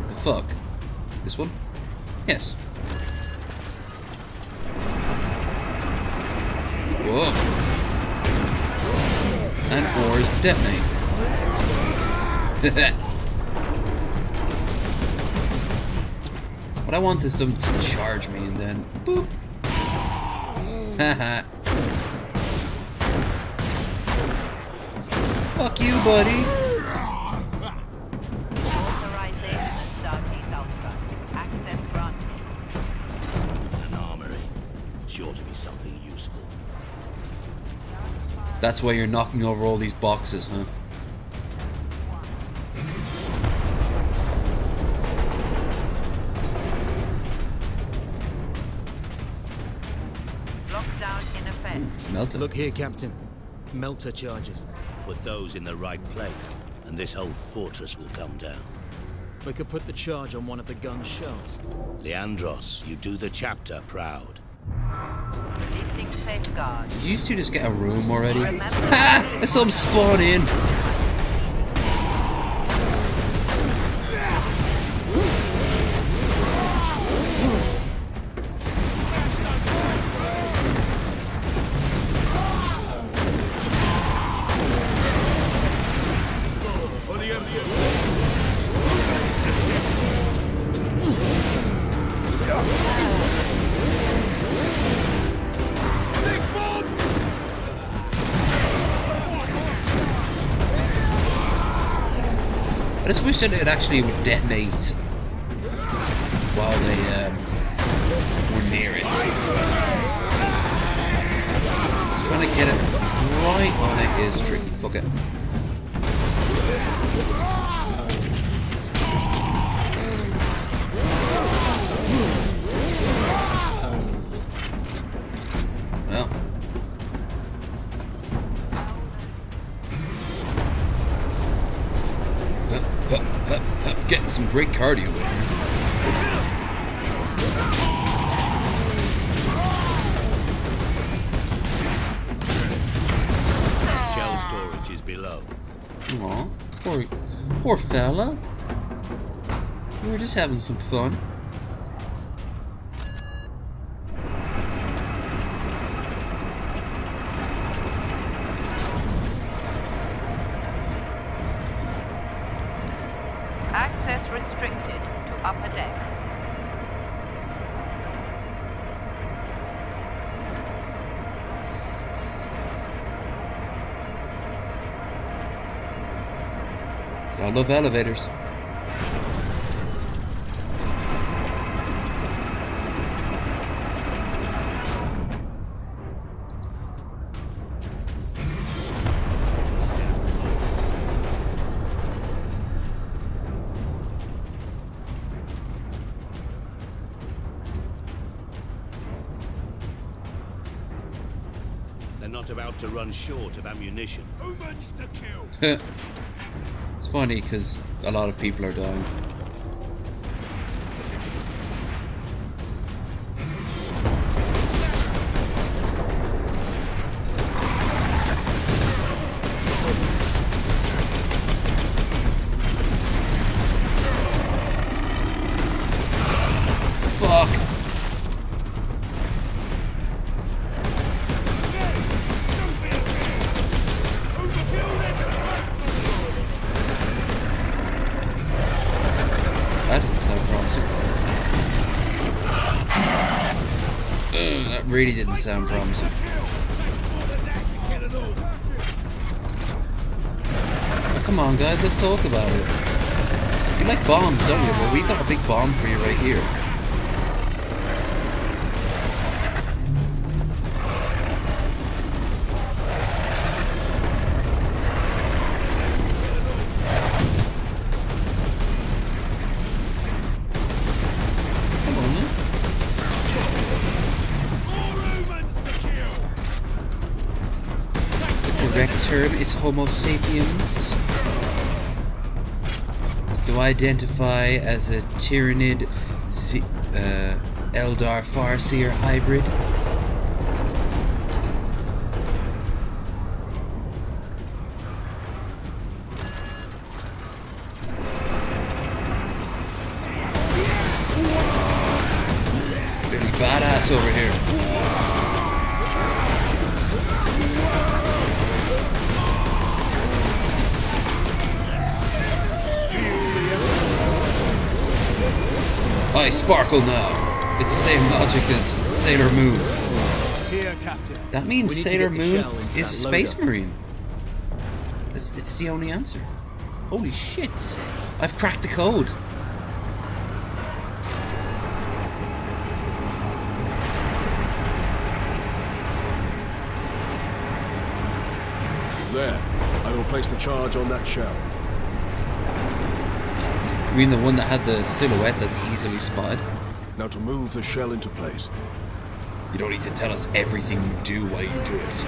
the fuck? This one? Yes. Whoa. And ores to detonate. What I want is them to charge me and then boop. Haha. Fuck you, buddy. An armory. Sure to be something useful. That's why you're knocking over all these boxes, huh? Lockdown in effect. Melter. Look here, Captain. Melter charges. Put those in the right place, and this whole fortress will come down. We could put the charge on one of the gun's shells. Leandros, you do the chapter proud. Releasing safeguard. Did you two just get a room already? Ha! I saw him spawn in! I just wish that it actually would detonate while they were near it. Just trying to get it right on it is tricky. Fuck it. Well. Getting some great cardio there. Shell storage is below. Aw, poor fella. We were just having some fun. Access restricted to upper decks. I love elevators. They're not about to run short of ammunition. Who managed to kill? It's funny because a lot of people are dying. Fuck. That doesn't sound promising. That really didn't sound promising. come on, guys, let's talk about it. You like bombs, don't you? Well, we've got a big bomb for you right here. Come on, then. The correct term is Homo sapiens. Do I identify as a Tyranid Eldar Farseer hybrid? Really badass over here. I sparkle now. It's the same logic as Sailor Moon. Here, Captain. That means We need to Sailor get the Moon shell into is that Space loader. Marine. It's the only answer. Holy shit. I've cracked the code. There. I will place the charge on that shell. You mean the one that had the silhouette that's easily spotted? Now to move the shell into place. You don't need to tell us everything you do while you do it.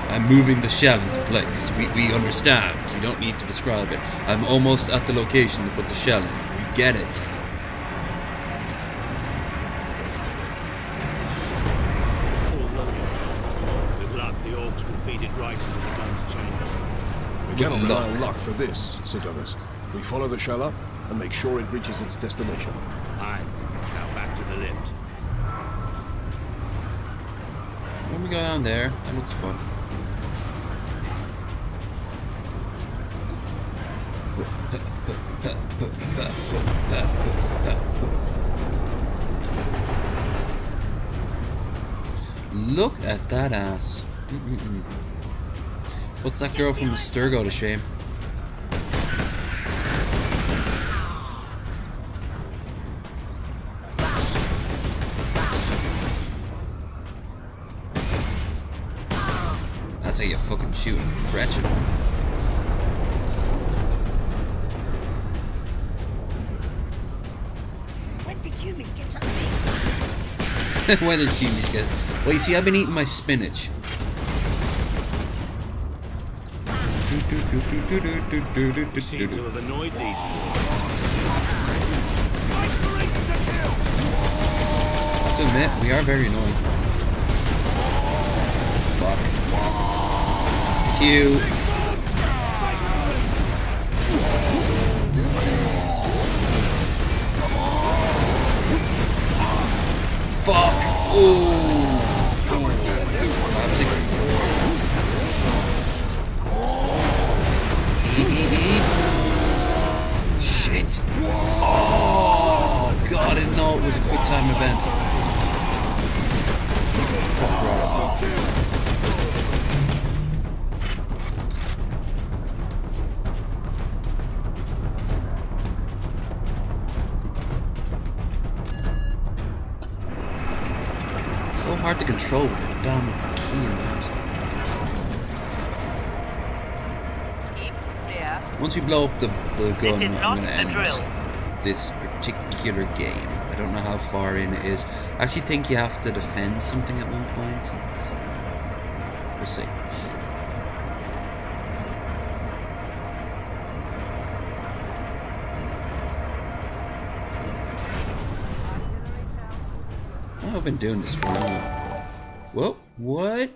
I'm moving the shell into place. We understand. You don't need to describe it. I'm almost at the location to put the shell in. We get it. With luck, the orcs will feed it right into the gun's chamber. We cannot rely on luck for this, Sidonis. We follow the shell up and make sure it reaches its destination. Aye. Now back to the lift. When we go down there, that looks fun. Look at that ass. What's that girl from the Sturgo to shame? That's how you fucking shoot a wretched one. When did humans get so big? When did humans get? Well, you see, I've been eating my spinach. We seem to have annoyed these I have to admit, we are very annoying. Fuck. Q. Fuck. Ooh. Classic. Shit. Oh, God, I didn't know it was a quick time event. Fuck right off. It's so hard to control with the damn key and mouse. Once we blow up the gun, I'm going to end this particular game. I don't know how far in it is. I actually think you have to defend something at one point. We'll see. I've been doing this for a while. Whoa, what?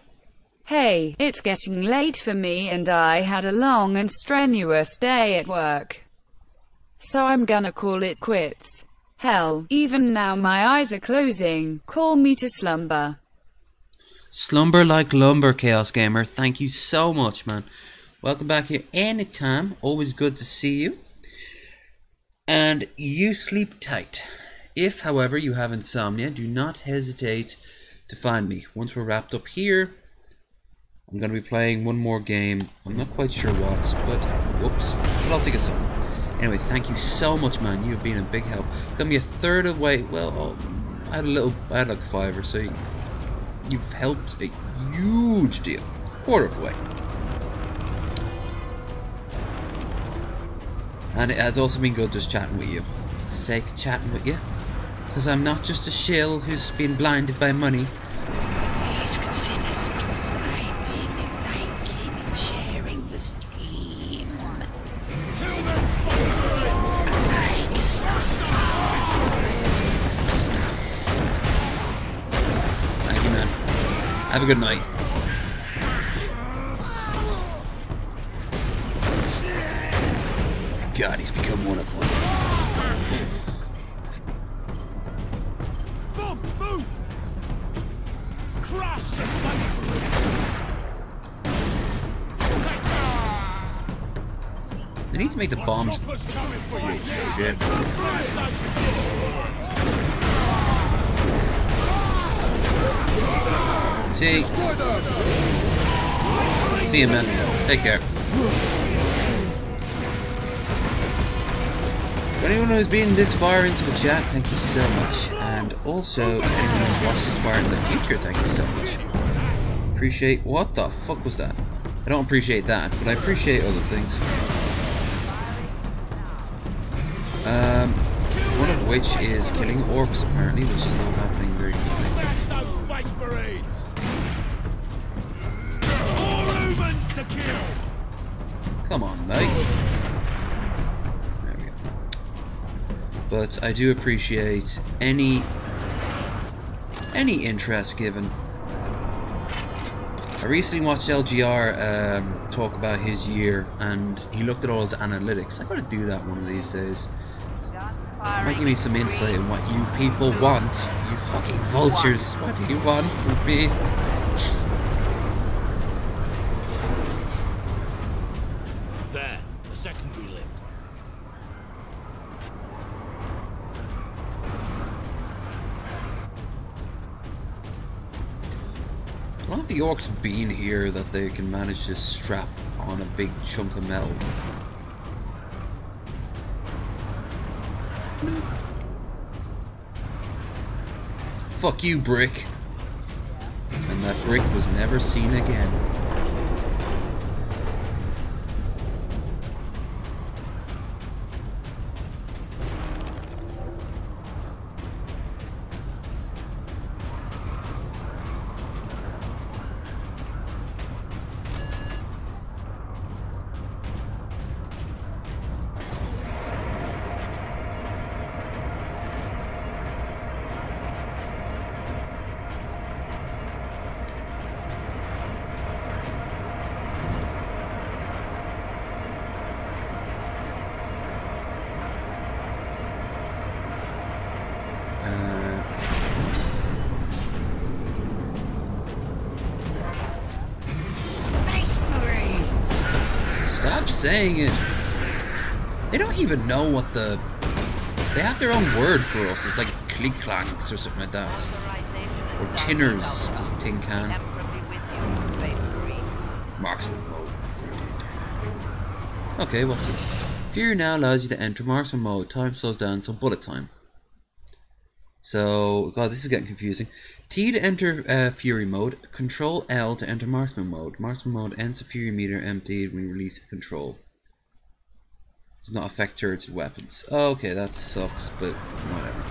Hey, it's getting late for me and I had a long and strenuous day at work. So I'm gonna call it quits. Hell, even now my eyes are closing. Call me to slumber. Slumber like lumber, Chaos Gamer. Thank you so much, man. Welcome back here anytime. Always good to see you. And you sleep tight. If, however, you have insomnia, do not hesitate to find me. Once we're wrapped up here, I'm going to be playing one more game. I'm not quite sure what, but whoops. But I'll take a sip. Anyway, thank you so much, man. You have been a big help. Got me a third of the way. Well, I had like a $5, so you've helped a huge deal. Quarter of the way. And it has also been good just chatting with you. For the sake of chatting with you. Because I'm not just a shill who's been blinded by money. Please consider subscribing and liking and sharing the stream. I like stuff. Thank you, man. Have a good night. God, he's become one of them. Move! Crush the Space Marines! They need to make the bombs. Shit. See you, man. Take care. For anyone who's been this far into the chat, thank you so much. And also, to anyone who's watched this far in the future, thank you so much. Appreciate... What the fuck was that? I don't appreciate that, but I appreciate other things. One of which is killing orcs, apparently, which is not happening very quickly. Space Marines! More humans to kill! Come on, mate. There we go. But I do appreciate any interest given. I recently watched LGR talk about his year, and he looked at all his analytics. I gotta do that one of these days. Might give me some insight on what you people want. You fucking vultures. What do you want from me? There, the secondary lift. Why have the orcs been here that they can manage to strap on a big chunk of metal? No. Fuck you, brick. And that brick was never seen again. Stop saying it. They don't even know what the... They have their own word for us. It's like click clanks or something like that. Or tinners, just tin can. Marksman mode. Okay, what's this? Fury now allows you to enter marksman mode. Time slows down, so bullet time. So, God, this is getting confusing. T to enter Fury mode. Control L to enter Marksman mode. Marksman mode ends the Fury meter emptied when you release control. Does not affect turrets weapons. Oh, okay, that sucks, but whatever.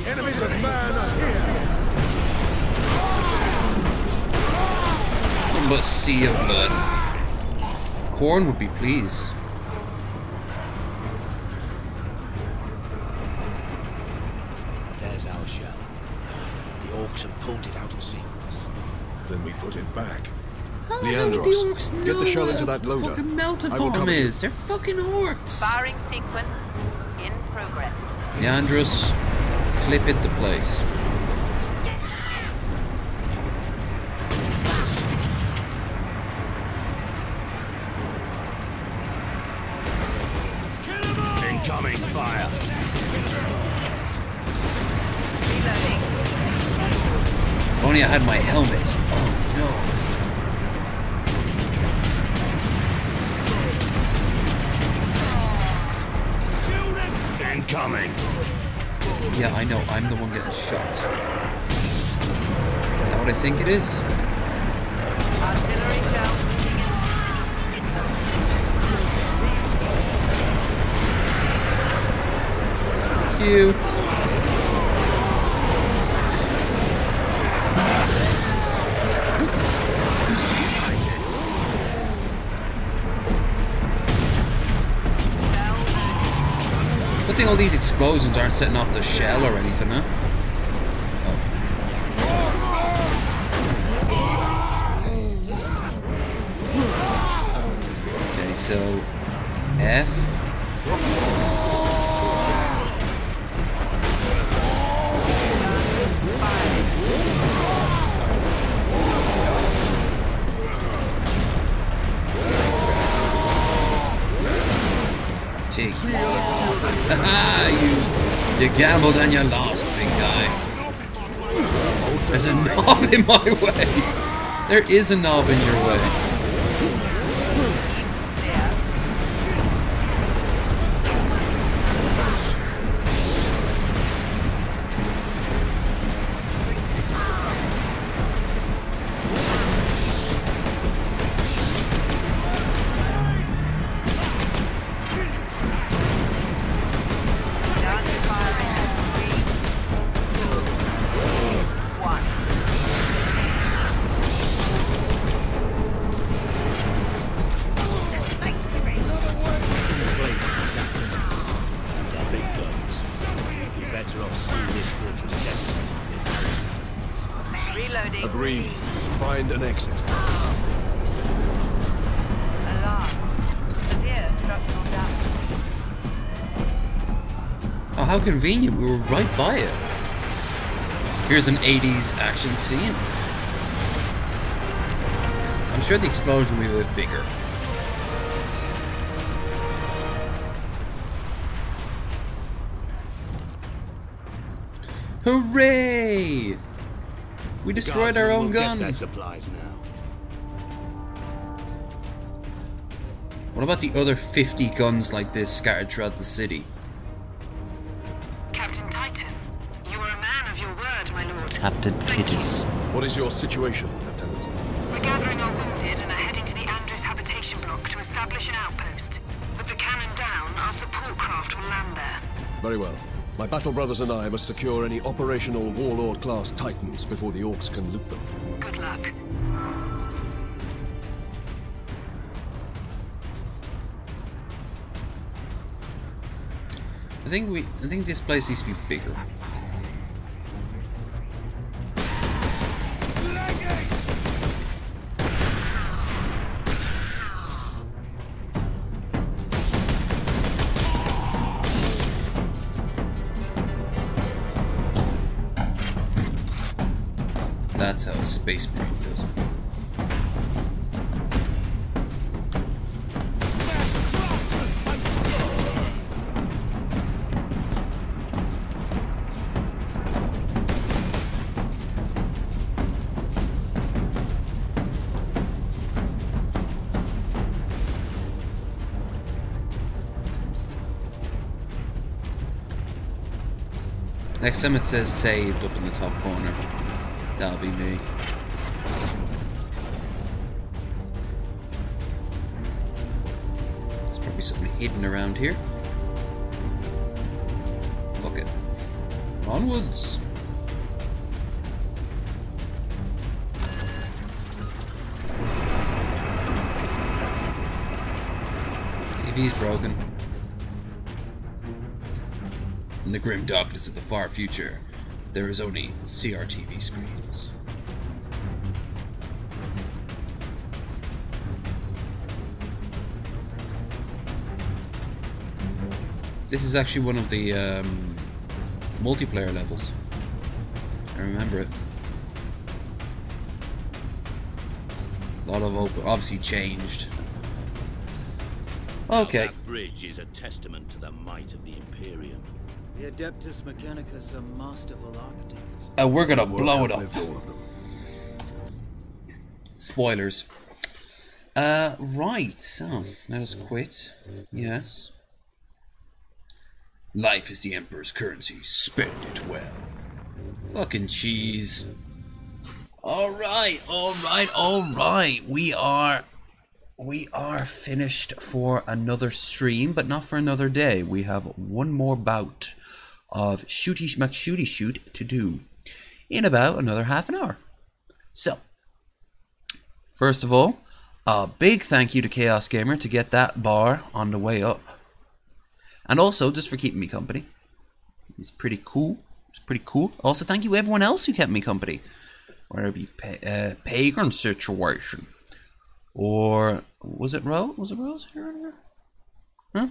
Enemies of man are here! Nothing but sea of blood. Corn would be pleased. There's our shell. The orcs have pulled it out of sequence. Then we put it back. How the hell would the orcs know get the shell into that what loader. fucking melted bomb is? They're fucking orcs. Firing sequence in progress. Leandros, clip it to place. Incoming fire. only I had my helmet. Oh no. Incoming. Yeah, I know. I'm the one getting shot. Is that what I think it is? Artillery shell moving in. Thank you. Good thing all these explosions aren't setting off the shell or anything, huh? Oh. Okay, so F. You gambled and you lost, big guy. There's a knob in my way. There is a knob in your way. Agreed. Find an exit. Oh, how convenient. We were right by it. Here's an 80s action scene. I'm sure the explosion will be a bit bigger. Hooray! We destroyed our own gun. Get supplies now. What about the other 50 guns like this scattered throughout the city? Captain Titus, you are a man of your word, my lord. Captain Titus. What is your situation, Lieutenant? We're gathering our wounded and are heading to the Andres habitation block to establish an outpost. With the cannon down, our support craft will land there. Very well. My battle brothers and I must secure any operational Warlord-class Titans before the Orcs can loot them. Good luck. I think this place needs to be bigger. That's how a Space Marine does it. Next time it says saved up in the top corner. That'll be me. There's probably something hidden around here. Fuck it. Onwards! TV's broken. In the grim darkness of the far future, there is only CRTV screens. This is actually one of the multiplayer levels. I remember it. A lot of obviously changed. Okay. That bridge is a testament to the might of the Imperium. The Adeptus Mechanicus are masterful architects. We're gonna blow it up. Spoilers. Right, so, let us quit. Yes. Life is the Emperor's currency. Spend it well. Fucking cheese. Alright. We are finished for another stream, but not for another day. We have one more bout of Shooty McShooty Shoot to do in about another half an hour. So, first of all, a big thank you to Chaos Gamer to get that bar on the way up. And also, just for keeping me company. It's pretty cool. Also, thank you everyone else who kept me company. Whether it be Pagan Situation. Or, was it Rose? Was it Rose here? Huh?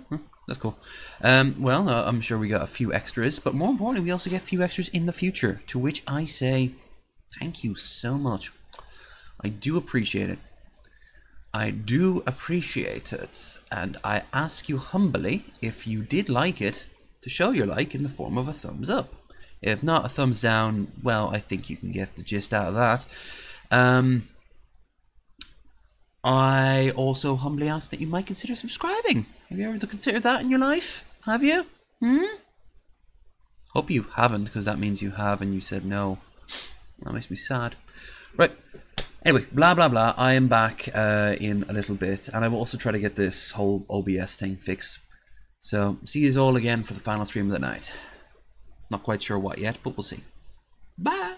That's cool. Well, I'm sure we got a few extras. But more importantly, we also get a few extras in the future. To which I say, thank you so much. I do appreciate it. And I ask you humbly, if you did like it, to show your like in the form of a thumbs up. If not, a thumbs down, well, I think you can get the gist out of that. I also humbly ask that you might consider subscribing. Have you ever considered that in your life? Have you? Hope you haven't, because that means you have and you said no. That makes me sad. Right. Anyway, blah blah blah. I am back in a little bit, and I will also try to get this whole OBS thing fixed. So, see you all again for the final stream of the night. Not quite sure what yet, but we'll see. Bye!